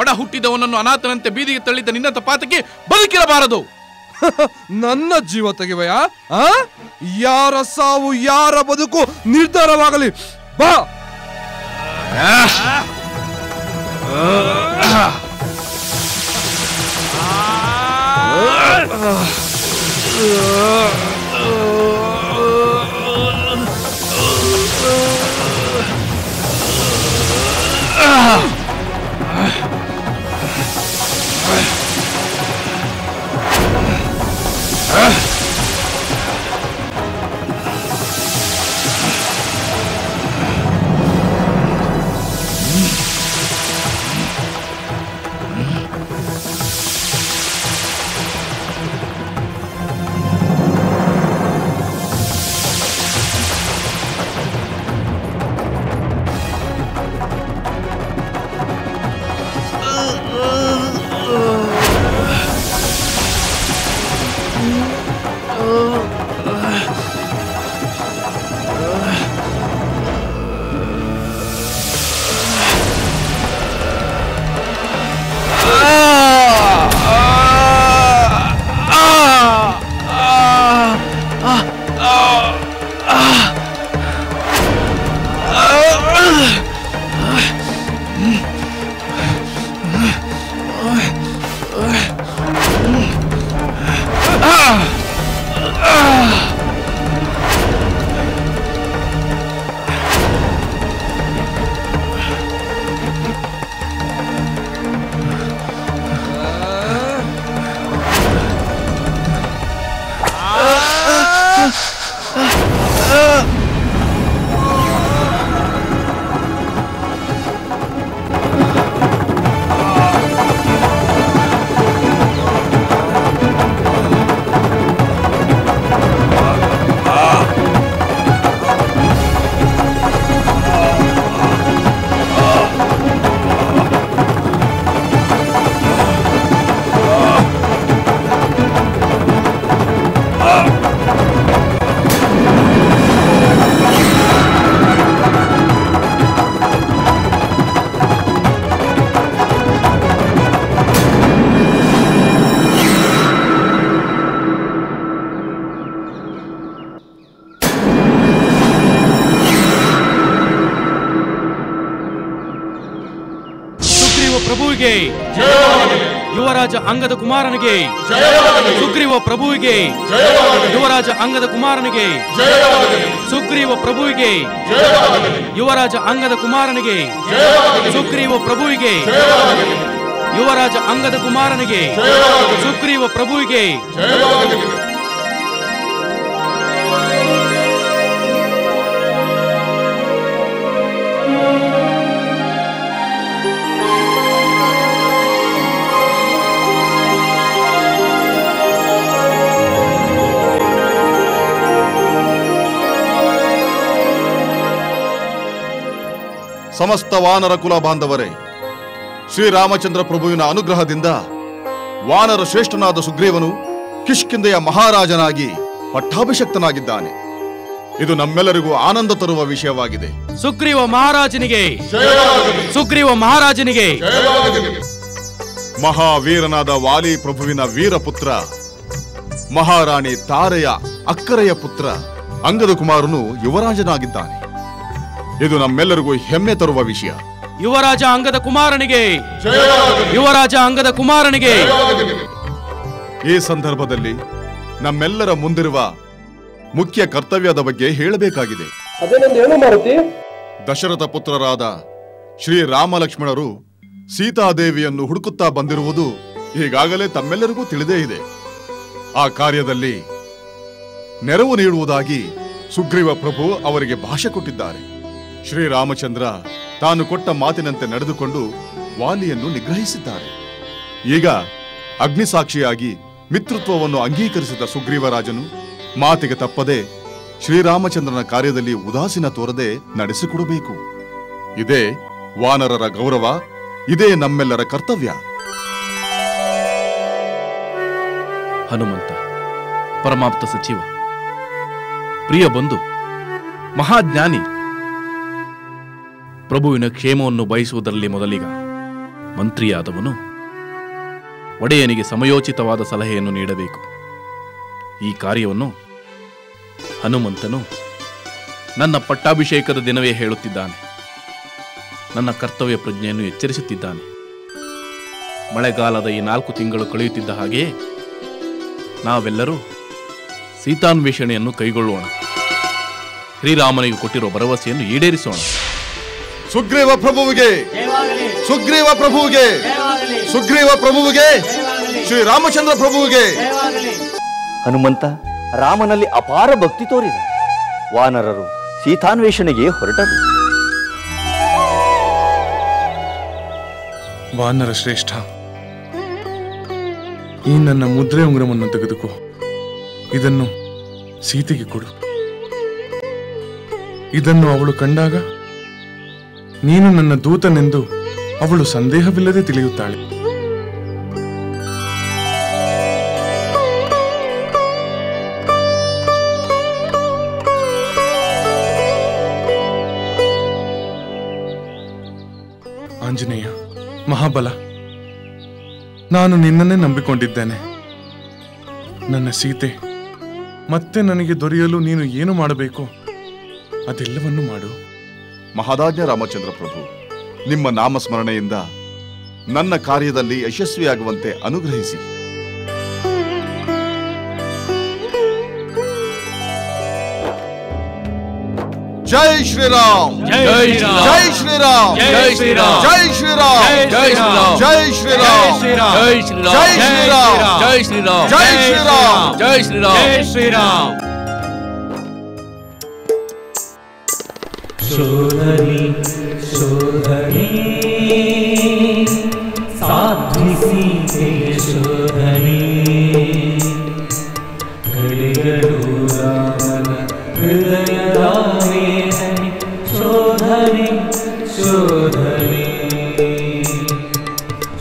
ಒಡ ಹುಟ್ಟಿದವನನ್ನು ಅನಾಥನಂತೆ ಬೀದಿಗೆ ತಳ್ಳಿದ ನಿನ್ನ ತಪಾತಕ್ಕೆ ಬದುಕಿರಬಾರದು. ನನ್ನ ಜೀವ ತೆಗೆವೆಯಾ? ಯಾರ ಸಾವು ಯಾರ ಬದುಕು ನಿರ್ಧಾರವಾಗಲಿ. ಬಾ. ಪ್ರಭುವಿಗೆ ಯುವರಾಜ ಅಂಗದ ಕುಮಾರನಿಗೆ ಸುಗ್ರೀವ ಪ್ರಭುವಿಗೆ ಯುವರಾಜ ಅಂಗದ ಕುಮಾರನಿಗೆ ಸುಗ್ರೀವ ಪ್ರಭುವಿಗೆ ಯುವರಾಜ ಅಂಗದ ಕುಮಾರನಿಗೆ ಸುಗ್ರೀವ ಪ್ರಭುವಿಗೆ ಯುವರಾಜ ಅಂಗದ ಕುಮಾರನಿಗೆ ಸುಗ್ರೀವ ಪ್ರಭುವಿಗೆ ಸಮಸ್ತ ವಾನರ ಕುಲ ಬಾಂಧವರೇ, ಶ್ರೀರಾಮಚಂದ್ರ ಪ್ರಭುವಿನ ಅನುಗ್ರಹದಿಂದ ವಾನರ ಶ್ರೇಷ್ಠನಾದ ಸುಗ್ರೀವನು ಕಿಷ್ಕಿಂಧೆಯ ಮಹಾರಾಜನಾಗಿ ಪಟ್ಟಾಭಿಷಕ್ತನಾಗಿದ್ದಾನೆ. ಇದು ನಮ್ಮೆಲ್ಲರಿಗೂ ಆನಂದ ತರುವ ವಿಷಯವಾಗಿದೆ. ಸುಗ್ರೀವ ಮಹಾರಾಜನಿಗೆ ಸುಗ್ರೀವ ಮಹಾರಾಜನಿಗೆ ಮಹಾವೀರನಾದ ವಾಲಿ ಪ್ರಭುವಿನ ವೀರಪುತ್ರ ಮಹಾರಾಣಿ ತಾರೆಯ ಅಕ್ಕರೆಯ ಪುತ್ರ ಅಂಗದ ಕುಮಾರನು ಯುವರಾಜನಾಗಿದ್ದಾನೆ. ಇದು ನಮ್ಮೆಲ್ಲರಿಗೂ ಹೆಮ್ಮೆ ತರುವ ವಿಷಯ. ಯುವರಾಜ ಅಂಗದ ಕುಮಾರನಿಗೆ ಯುವರಾಜ ಅಂಗದ ಕುಮಾರನಿಗೆ. ಈ ಸಂದರ್ಭದಲ್ಲಿ ನಮ್ಮೆಲ್ಲರ ಮುಂದಿರುವ ಮುಖ್ಯ ಕರ್ತವ್ಯದ ಬಗ್ಗೆ ಹೇಳಬೇಕಾಗಿದೆ. ದಶರಥ ಪುತ್ರರಾದ ಶ್ರೀರಾಮ ಲಕ್ಷ್ಮಣರು ಸೀತಾದೇವಿಯನ್ನು ಹುಡುಕುತ್ತಾ ಬಂದಿರುವುದು ಈಗಾಗಲೇ ತಮ್ಮೆಲ್ಲರಿಗೂ ತಿಳಿದೇ ಇದೆ. ಆ ಕಾರ್ಯದಲ್ಲಿ ನೆರವು ನೀಡುವುದಾಗಿ ಸುಗ್ರೀವ ಪ್ರಭು ಅವರಿಗೆ ಭಾಷೆ ಕೊಟ್ಟಿದ್ದಾರೆ. ಶ್ರೀರಾಮಚಂದ್ರ ತಾನು ಕೊಟ್ಟ ಮಾತಿನಂತೆ ನಡೆದುಕೊಂಡು ವಾಲಿಯನ್ನು ನಿಗ್ರಹಿಸಿದ್ದಾರೆ. ಈಗ ಅಗ್ನಿಸಾಕ್ಷಿಯಾಗಿ ಮಿತ್ರತ್ವವನ್ನು ಅಂಗೀಕರಿಸಿದ ಸುಗ್ರೀವರಾಜನು ಮಾತಿಗೆ ತಪ್ಪದೆ ಶ್ರೀರಾಮಚಂದ್ರನ ಕಾರ್ಯದಲ್ಲಿ ಉದಾಸೀನ ತೋರದೆ ನಡೆಸಿಕೊಡಬೇಕು. ಇದೇ ವಾನರರ ಗೌರವ, ಇದೇ ನಮ್ಮೆಲ್ಲರ ಕರ್ತವ್ಯ. ಹನುಮಂತ, ಪರಮಾಪ್ತ ಸಚಿವ, ಪ್ರಿಯ ಬಂಧು, ಮಹಾಜ್ಞಾನಿ, ಪ್ರಭುವಿನ ಕ್ಷೇಮವನ್ನು ಬಯಸುವುದರಲ್ಲಿ ಮೊದಲಿಗ ಮಂತ್ರಿಯಾದವನು ಒಡೆಯನಿಗೆ ಸಮಯೋಚಿತವಾದ ಸಲಹೆಯನ್ನು ನೀಡಬೇಕು. ಈ ಕಾರ್ಯವನ್ನು ಹನುಮಂತನು ನನ್ನ ಪಟ್ಟಾಭಿಷೇಕದ ದಿನವೇ ಹೇಳುತ್ತಿದ್ದಾನೆ. ನನ್ನ ಕರ್ತವ್ಯ ಪ್ರಜ್ಞೆಯನ್ನು ಎಚ್ಚರಿಸುತ್ತಿದ್ದಾನೆ. ಮಳೆಗಾಲದ ಈ 4 ತಿಂಗಳು ಕಳೆಯುತ್ತಿದ್ದ ಹಾಗೆಯೇ ನಾವೆಲ್ಲರೂ ಸೀತಾನ್ವೇಷಣೆಯನ್ನು ಕೈಗೊಳ್ಳೋಣ. ಶ್ರೀರಾಮನಿಗೆ ಕೊಟ್ಟಿರುವ ಭರವಸೆಯನ್ನು ಈಡೇರಿಸೋಣ. ಸುಗ್ರೀವ ಪ್ರಭುವಿಗೆ, ಸುಗ್ರೀವ ಪ್ರಭುವಿಗೆ, ಸುಗ್ರೀವ ಪ್ರಭುವಿಗೆ, ಶ್ರೀರಾಮಚಂದ್ರ ಪ್ರಭುವಿಗೆ. ಹನುಮಂತ ರಾಮನಲ್ಲಿ ಅಪಾರ ಭಕ್ತಿ ತೋರಿದ. ವಾನರರು ಸೀತಾನ್ವೇಷಣೆಗೆ ಹೊರಟರು. ವಾನರ ಶ್ರೇಷ್ಠ, ಈ ನನ್ನ ಮುದ್ರೆ ಉಂಗುರವನ್ನು ತೆಗೆದುಕೋ. ಇದನ್ನು ಸೀತೆಗೆ ಕೊಡು. ಇದನ್ನು ಅವಳು ಕಂಡಾಗ ನೀನು ನನ್ನ ದೂತನೆಂದು ಅವಳು ಸಂದೇಹವಿಲ್ಲದೆ ತಿಳಿಯುತ್ತಾಳೆ. ಆಂಜನೇಯ, ಮಹಾಬಲ, ನಾನು ನಿನ್ನನ್ನೇ ನಂಬಿಕೊಂಡಿದ್ದೇನೆ. ನನ್ನ ಸೀತೆ ಮತ್ತೆ ನನಗೆ ದೊರೆಯಲು ನೀನು ಏನು ಮಾಡಬೇಕು ಅದೆಲ್ಲವನ್ನು ಮಾಡು. ಮಹಾರಾಜ ರಾಮಚಂದ್ರ ಪ್ರಭು, ನಿಮ್ಮ ನಾಮಸ್ಮರಣೆಯಿಂದ ನನ್ನ ಕಾರ್ಯದಲ್ಲಿ ಯಶಸ್ವಿಯಾಗುವಂತೆ ಅನುಗ್ರಹಿಸಿ. ಜೈ ಶ್ರೀರಾಮ್, ಜೈ ಶ್ರೀರಾಮ್, ಜೈ ಶ್ರೀರಾಮ್, ಜೈ ಶ್ರೀರಾಮ್, ಜೈ ಶ್ರೀರಾಮ್, ಜೈ ಶ್ರೀರಾಮ್, ಜೈ ಶ್ರೀರಾಮ್, ಜೈ ಶ್ರೀರಾಮ್, ಜೈ ಶ್ರೀರಾಮ್, ಜೈ ಶ್ರೀರಾಮ್, ಜೈ ಶ್ರೀರಾಮ್, ಜೈ ಶ್ರೀರಾಮ್. ಶೋಧನಿ ಶೋಧನಿ ಸಾಧ್ವಿ ಸೀತೆಯ ಶೋಧನಿ ಗಳಿಗಳು ರಾಮನ ಹೃದಯದ ವೇದನೆ ಶೋಧನಿ ಶೋಧನಿ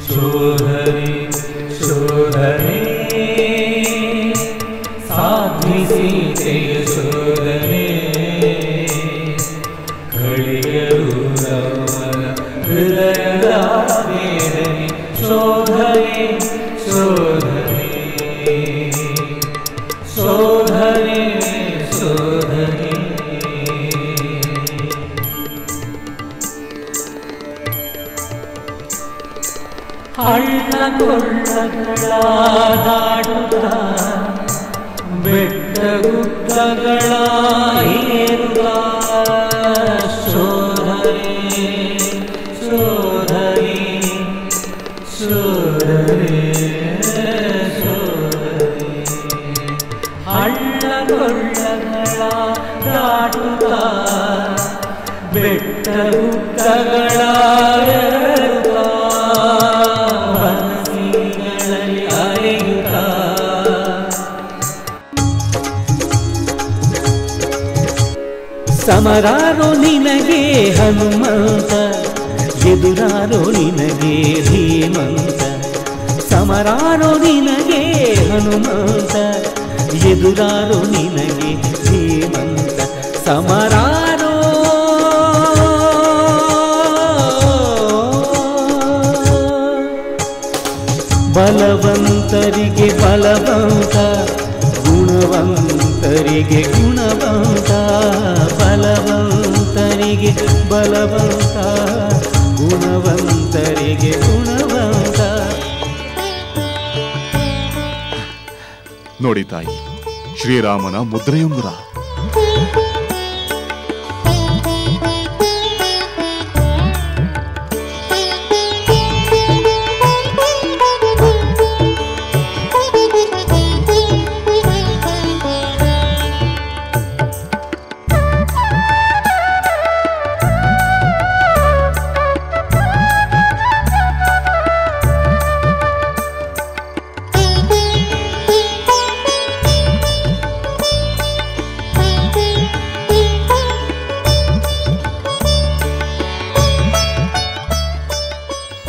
ಶೋಧನಿ ಶೋಧನಿ ಸಾಧ್ವಿ ಸೀತೆಯ ಶೋಧನೆ ಹೃದಯದ ವೇದನೆ ಶೋಧನೆ ಶೋಧನೆ ಶೋಧನೆ ಶೋಧನೆ. ಹಳ್ಳಕೊಳ್ಳಗಳ ದಾಟುತ್ತ ಬೆಟ್ಟಗುಡ್ಡಗಳ ಏರುತ್ತ ಸೋದರಿ ಸೋದರಿ ಸೋದರಿ ಸೋದರಿ ಹಳ್ಳಕೊಳ್ಳಗಳ ದಾಟುತ್ತ ಬೆಟ್ಟಗುಡ್ಡಗಳ ಏರುತ್ತ ಬನಸಿಗಳಲ್ಲಿ ಅಲೆಯುತ್ತ ಸಮರಾರೋ ನಿನಗೆ ಹನುಮಂತ ಎದುರಾರೋ ನಿನಗೆ ಧೀಮಂತ ಸಮರಾರೋ ನಿನಗೆ ಹನುಮಂತ ಎದುರಾರೋ ನಿನಗೆ ಧೀಮಂತ ಸಮರಾರೋ ಬಲವಂತರಿಗೆ ಬಲವಂತ ಗುಣವಂತರಿಗೆ ಗುಣವಂತ ಬಲವಂತರಿಗೆ ಬಲವಂತ ಗುಣವಂತರಿಗೆ ಗುಣವಂತ. ನೋಡಿ ತಾಯಿ, ಶ್ರೀರಾಮನ ಮುದ್ರೆಯುಂಗುರ.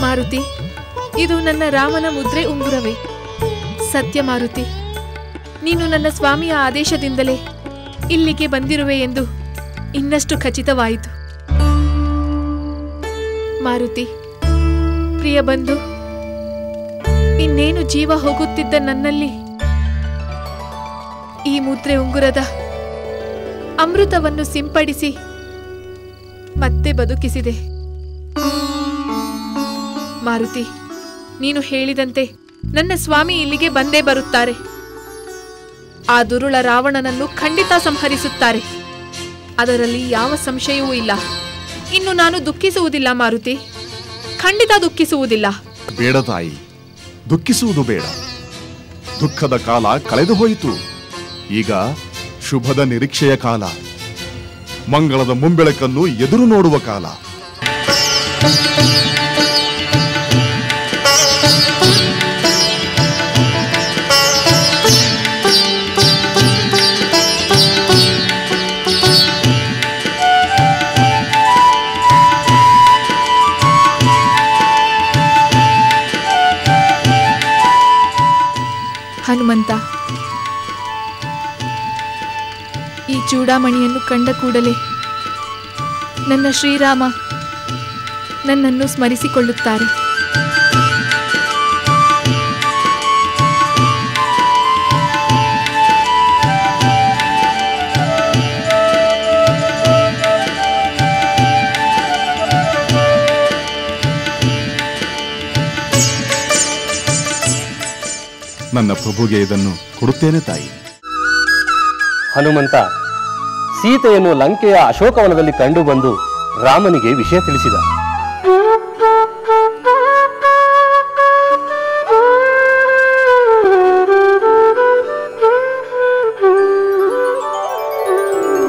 ಮಾರುತಿ, ಇದು ನನ್ನ ರಾಮನ ಮುದ್ರೆ ಉಂಗುರವೇ. ಸತ್ಯ ಮಾರುತಿ, ನೀನು ನನ್ನ ಸ್ವಾಮಿಯ ಆದೇಶದಿಂದಲೇ ಇಲ್ಲಿಗೆ ಬಂದಿರುವೆ ಎಂದು ಇನ್ನಷ್ಟು ಖಚಿತವಾಯಿತು. ಮಾರುತಿ, ಪ್ರಿಯ ಬಂಧು, ಇನ್ನೇನು ಜೀವ ಹೋಗುತ್ತಿದ್ದ ನನ್ನಲ್ಲಿ ಈ ಮುದ್ರೆ ಉಂಗುರದ ಅಮೃತವನ್ನು ಸಿಂಪಡಿಸಿ ಮತ್ತೆ ಬದುಕಿಸಿದೆ. ಮಾರುತಿ, ನೀನು ಹೇಳಿದಂತೆ ನನ್ನ ಸ್ವಾಮಿ ಇಲ್ಲಿಗೆ ಬಂದೇ ಬರುತ್ತಾರೆ. ಆ ದುರುಳ ರಾವಣನನ್ನು ಖಂಡಿತ ಸಂಹರಿಸುತ್ತಾರೆ, ಅದರಲ್ಲಿ ಯಾವ ಸಂಶಯವೂ ಇಲ್ಲ. ಇನ್ನು ನಾನು ದುಃಖಿಸುವುದಿಲ್ಲ ಮಾರುತಿ, ಖಂಡಿತ ದುಃಖಿಸುವುದಿಲ್ಲ. ಬೇಡ ತಾಯಿ, ದುಃಖಿಸುವುದು ಬೇಡ. ದುಃಖದ ಕಾಲ ಕಳೆದು ಹೋಯಿತು. ಈಗ ಶುಭದ ನಿರೀಕ್ಷೆಯ ಕಾಲ, ಮಂಗಳದ ಮುಂಬೆಳಕನ್ನು ಎದುರು ನೋಡುವ ಕಾಲ. ಹನುಮಂತ, ಈ ಚೂಡಾಮಣಿಯನ್ನು ಕಂಡ ಕೂಡಲೇ ನನ್ನ ಶ್ರೀರಾಮ ನನ್ನನ್ನು ಸ್ಮರಿಸಿಕೊಳ್ಳುತ್ತಾರೆ. ನನ್ನ ಪ್ರಭುಗೆ ಇದನ್ನು ಕೊಡುತ್ತೇನೆ ತಾಯಿ. ಹನುಮಂತ ಸೀತೆಯನ್ನು ಲಂಕೆಯ ಅಶೋಕವನದಲ್ಲಿ ಕಂಡು ಬಂದು ರಾಮನಿಗೆ ವಿಷಯ ತಿಳಿಸಿದ.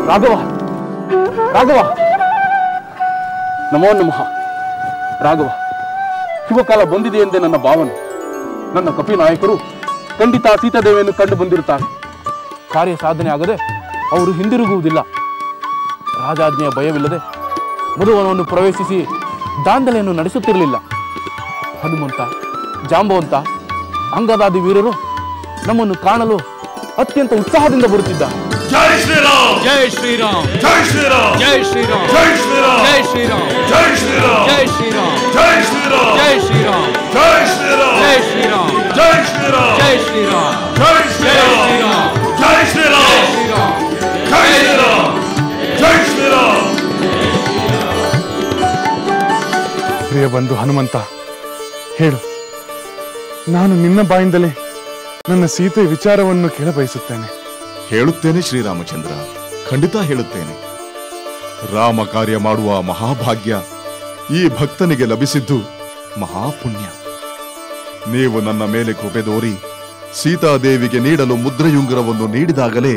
ರಾಘವ, ರಾಘವ, ನಮೋ ನಮಃ. ರಾಘವ, ಶುಭಕಾಲ ಬಂದಿದೆ ಎಂದೇ ನನ್ನ ಭಾವನೆ. ನನ್ನ ಕಪಿ ನಾಯಕರು ಖಂಡಿತ ಸೀತಾದೇವಿಯನ್ನು ಕಂಡು ಬಂದಿರುತ್ತಾರೆ. ಕಾರ್ಯ ಸಾಧನೆ ಆಗದೆ ಅವರು ಹಿಂದಿರುಗುವುದಿಲ್ಲ. ರಾಜಾಜ್ಞೆಯ ಭಯವಿಲ್ಲದೆ ಮಧುವನವನ್ನು ಪ್ರವೇಶಿಸಿ ದಾಂಧಲೆಯನ್ನು ನಡೆಸುತ್ತಿರಲಿಲ್ಲ. ಹನುಮಂತ, ಜಾಂಬವಂತ, ಅಂಗದಾದಿ ವೀರರು ನಮ್ಮನ್ನು ಕಾಣಲು ಅತ್ಯಂತ ಉತ್ಸಾಹದಿಂದ ಬರುತ್ತಿದ್ದಾರೆ. ಜೈ ಶ್ರೀರಾಮ್, ಜೈ ಶ್ರೀರಾಮ್, ಜೈ ಶ್ರೀರಾಮ್, ಜೈ ಶ್ರೀರಾಮ್, ಜೈ ಶ್ರೀರಾಮ್, ಜೈ ಶ್ರೀರಾಮ್, ಜೈ ಶ್ರೀರಾಮ್, ಜೈ ಶ್ರೀರಾಮ್, ಜೈ ಶ್ರೀರಾಮ್, ಜೈ ಶ್ರೀರಾಮ್, ಜೈ ಶ್ರೀರಾಮ್, ಜೈ ಶ್ರೀರಾಮ್, ಜೈ ಶ್ರೀರಾಮ್, ಜೈ ಶ್ರೀರಾಮ್, ಜೈ ಶ್ರೀರಾಮ್, ಜೈ ಶ್ರೀರಾಮ್, ಜೈ ಶ್ರೀರಾಮ್, ಜೈ ಶ್ರೀರಾಮ್. ಪ್ರಿಯ ಬಂಧು ಹನುಮಂತ, ಹೇಳು, ನಾನು ನಿನ್ನ ಬಾಯಿಂದಲೇ ನನ್ನ ಸೀತೆ ವಿಚಾರವನ್ನು ಕೇಳಬಯಸುತ್ತೇನೆ. ಹೇಳುತ್ತೇನೆ ಶ್ರೀರಾಮಚಂದ್ರ, ಖಂಡಿತ ಹೇಳುತ್ತೇನೆ. ರಾಮ ಕಾರ್ಯ ಮಾಡುವ ಮಹಾಭಾಗ್ಯ ಈ ಭಕ್ತನಿಗೆ ಲಭಿಸಿದ್ದು ಮಹಾಪುಣ್ಯ. ನೀವು ನನ್ನ ಮೇಲೆ ಕೃಪೆ ತೋರಿ ಸೀತಾದೇವಿಗೆ ನೀಡಲು ಮುದ್ರೆಯುಂಗುರವನ್ನು ನೀಡಿದಾಗಲೇ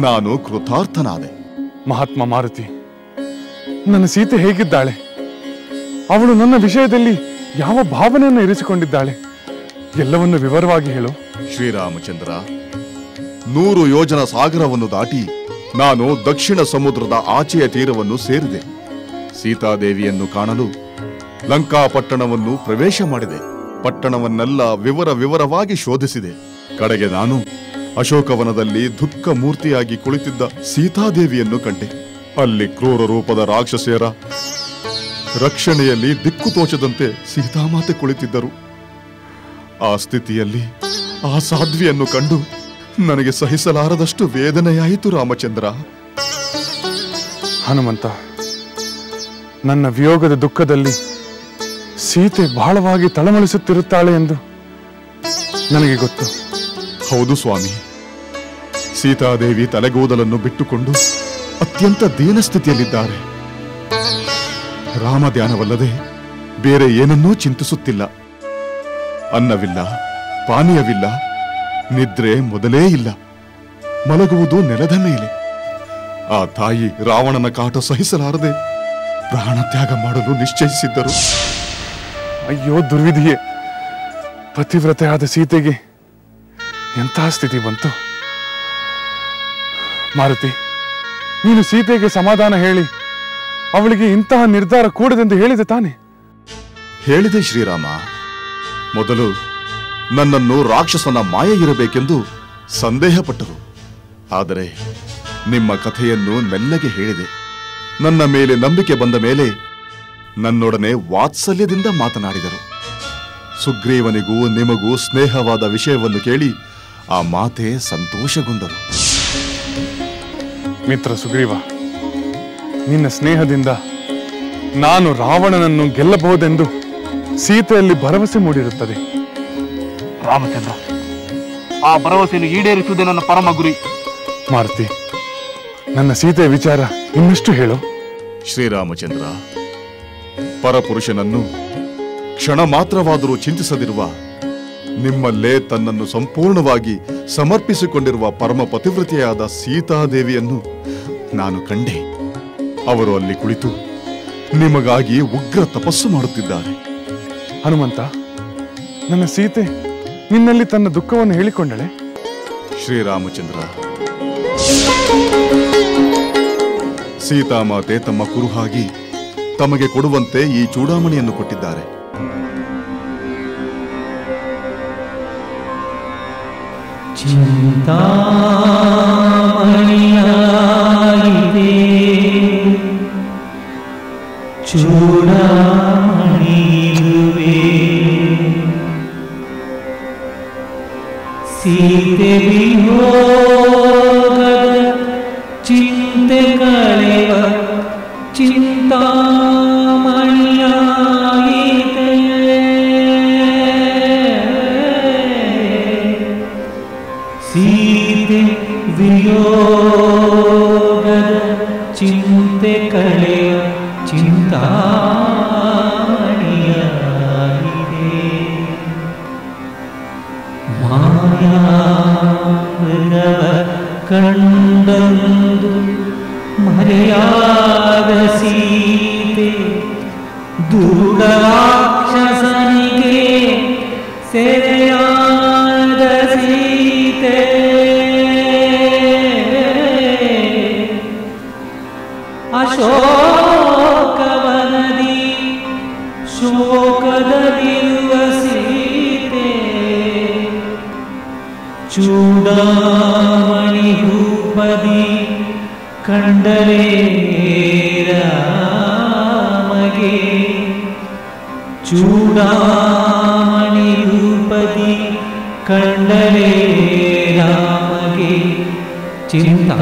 ನಾನು ಕೃತಾರ್ಥನಾದೆ. ಮಹಾತ್ಮ ಮಾರುತಿ, ನನ್ನ ಸೀತೆ ಹೇಗಿದ್ದಾಳೆ? ಅವಳು ನನ್ನ ವಿಷಯದಲ್ಲಿ ಯಾವ ಭಾವನೆಯನ್ನು ಇರಿಸಿಕೊಂಡಿದ್ದಾಳೆ? ಎಲ್ಲವನ್ನು ವಿವರವಾಗಿ ಹೇಳು. ಶ್ರೀರಾಮಚಂದ್ರ, 100 ಯೋಜನ ಸಾಗರವನ್ನು ದಾಟಿ ನಾನು ದಕ್ಷಿಣ ಸಮುದ್ರದ ಆಚೆಯ ತೀರವನ್ನು ಸೇರಿದೆ. ಸೀತಾದೇವಿಯನ್ನು ಕಾಣಲು ಲಂಕಾಪಟ್ಟಣವನ್ನು ಪ್ರವೇಶ ಮಾಡಿದೆ. ಪಟ್ಟಣವನ್ನೆಲ್ಲ ವಿವರವಾಗಿ ಶೋಧಿಸಿದೆ. ಕಡೆಗೆ ನಾನು ಅಶೋಕವನದಲ್ಲಿ ದುಃಖ ಮೂರ್ತಿಯಾಗಿ ಕುಳಿತಿದ್ದ ಸೀತಾದೇವಿಯನ್ನು ಕಂಡೆ. ಅಲ್ಲಿ ಕ್ರೂರ ರೂಪದ ರಾಕ್ಷಸಿಯರ ರಕ್ಷಣೆಯಲ್ಲಿ ದಿಕ್ಕು ತೋಚದಂತೆ ಸೀತಾಮಾತೆ ಕುಳಿತಿದ್ದರು. ಆ ಸ್ಥಿತಿಯಲ್ಲಿ ಆ ಸಾಧ್ವಿಯನ್ನು ಕಂಡು ನನಗೆ ಸಹಿಸಲಾರದಷ್ಟು ವೇದನೆಯಾಯಿತು ರಾಮಚಂದ್ರ. ಹನುಮಂತ, ನನ್ನ ವಿಯೋಗದ ದುಃಖದಲ್ಲಿ ಸೀತೆ ಬಹಳವಾಗಿ ತಳಮಳಿಸುತ್ತಿರುತ್ತಾಳೆ ಎಂದು ನನಗೆ ಗೊತ್ತು. ಹೌದು ಸ್ವಾಮಿ, ಸೀತಾದೇವಿ ತಲೆಗೂದಲನ್ನು ಬಿಟ್ಟುಕೊಂಡು ಅತ್ಯಂತ ದೀನಸ್ಥಿತಿಯಲ್ಲಿದ್ದಾರೆ. ರಾಮ ಧ್ಯಾನವಲ್ಲದೆ ಬೇರೆ ಏನನ್ನೂ ಚಿಂತಿಸುತ್ತಿಲ್ಲ. ಅನ್ನವಿಲ್ಲ, ಪಾನೀಯವಿಲ್ಲ, ನಿದ್ರೆ ಮೊದಲೇ ಇಲ್ಲ. ಮಲಗುವುದು ನೆಲದ ಮೇಲೆ. ಆ ತಾಯಿ ರಾವಣನ ಕಾಟ ಸಹಿಸಲಾರದೆ ಪ್ರಾಣತ್ಯಾಗ ಮಾಡಲು ನಿಶ್ಚಯಿಸಿದ್ದರು. ಅಯ್ಯೋ ದುರ್ವಿಧಿಯೇ, ಪತಿವ್ರತೆಯಾದ ಸೀತೆಗೆ ಎಂತಹ ಸ್ಥಿತಿ ಬಂತು? ಮಾರುತಿ, ನೀನು ಸೀತೆಗೆ ಸಮಾಧಾನ ಹೇಳಿ ಅವಳಿಗೆ ಇಂತಹ ನಿರ್ಧಾರ ಕೂಡದೆಂದು ಹೇಳಿದೆ ತಾನೆ? ಹೇಳಿದೆ ಶ್ರೀರಾಮ. ಮೊದಲು ನನ್ನನ್ನು ರಾಕ್ಷಸನ ಮಾಯೆ ಇರಬೇಕೆಂದು ಸಂದೇಹಪಟ್ಟರು. ಆದರೆ ನಿಮ್ಮ ಕಥೆಯನ್ನು ಮೆಲ್ಲಗೆ ಹೇಳಿದೆ. ನನ್ನ ಮೇಲೆ ನಂಬಿಕೆ ಬಂದ ಮೇಲೆ ನನ್ನೊಡನೆ ವಾತ್ಸಲ್ಯದಿಂದ ಮಾತನಾಡಿದರು. ಸುಗ್ರೀವನಿಗೂ ನಿಮಗೂ ಸ್ನೇಹವಾದ ವಿಷಯವನ್ನು ಕೇಳಿ ಆ ಮಾತೆ ಸಂತೋಷಗೊಂಡರು. ಮಿತ್ರ ಸುಗ್ರೀವ, ನಿನ್ನ ಸ್ನೇಹದಿಂದ ನಾನು ರಾವಣನನ್ನು ಗೆಲ್ಲಬಹುದೆಂದು ಸೀತೆಯಲ್ಲಿ ಭರವಸೆ ಮೂಡಿರುತ್ತದೆ. ರಾಮಚಂದ್ರ, ಆ ಭರವಸೆಯನ್ನು ಈಡೇರಿಸುವುದೇ ನನ್ನ ಪರಮ ಗುರಿ. ಮಾರುತಿ, ನನ್ನ ಸೀತೆಯ ವಿಚಾರ ಇನ್ನಷ್ಟು ಹೇಳು. ಶ್ರೀರಾಮಚಂದ್ರ, ಪರಪುರುಷನನ್ನು ಕ್ಷಣ ಮಾತ್ರವಾದರೂ ಚಿಂತಿಸದಿರುವ, ನಿಮ್ಮಲ್ಲೇ ತನ್ನನ್ನು ಸಂಪೂರ್ಣವಾಗಿ ಸಮರ್ಪಿಸಿಕೊಂಡಿರುವ ಪರಮ ಪತಿವ್ರತೆಯಾದ ಸೀತಾದೇವಿಯನ್ನು ನಾನು ಕಂಡೆ. ಅವರು ಅಲ್ಲಿ ಕುಳಿತು ನಿಮಗಾಗಿ ಉಗ್ರ ತಪಸ್ಸು ಮಾಡುತ್ತಿದ್ದಾರೆ. ಹನುಮಂತ, ನನ್ನ ಸೀತೆ ನಿನ್ನಲ್ಲಿ ತನ್ನ ದುಃಖವನ್ನು ಹೇಳಿಕೊಂಡಳೆ? ಶ್ರೀರಾಮಚಂದ್ರ, ಸೀತಾಮಾತೆ ತಮ್ಮ ಕುರುಹಾಗಿ ತಮಗೆ ಕೊಡುವಂತೆ ಈ ಚೂಡಾಮಣಿಯನ್ನು ಕೊಟ್ಟಿದ್ದಾರೆ. ಚಿಂತಾಮಣಿಯಾಯಿದೆ ಚೂಡಾಮಣಿಯುವೆ ಸೀತೆ ವಿಯೋಗದ ಚಿಂತೆ ಕಳೆವ ಚಿಂತಾಮಣಿಯಾಯಿದೆ ಸೀತೆ ವಿಯೋಗದ ಚಿಂತೆ ಕಳೆವ ಚಿಂತಾಮಣಿಯಾಗಿದೆ ಮಾಯಾವೃಗವ ಕಂಡಂದು ಮರೆಯಾದ ಸೀತೆ ದುರ್ಗಾಕ್ಷಸನಿಗೆ ಸೆರೆಯಾದ ಸೀತೆ ಅಶೋಕವನದಿ ಶೋಕದಲ್ಲಿರುವ ಸೀತೆ ಚೂಡಾಮಣಿ ರೂಪದಿ ಕಂಡರೆ ರಾಮಗೆ ಚೂಡಾಮಣಿ ರೂಪದಿ ಕಂಡರೆ ರಾಮಗೆ ಚಿಂತಾಮಣಿಯ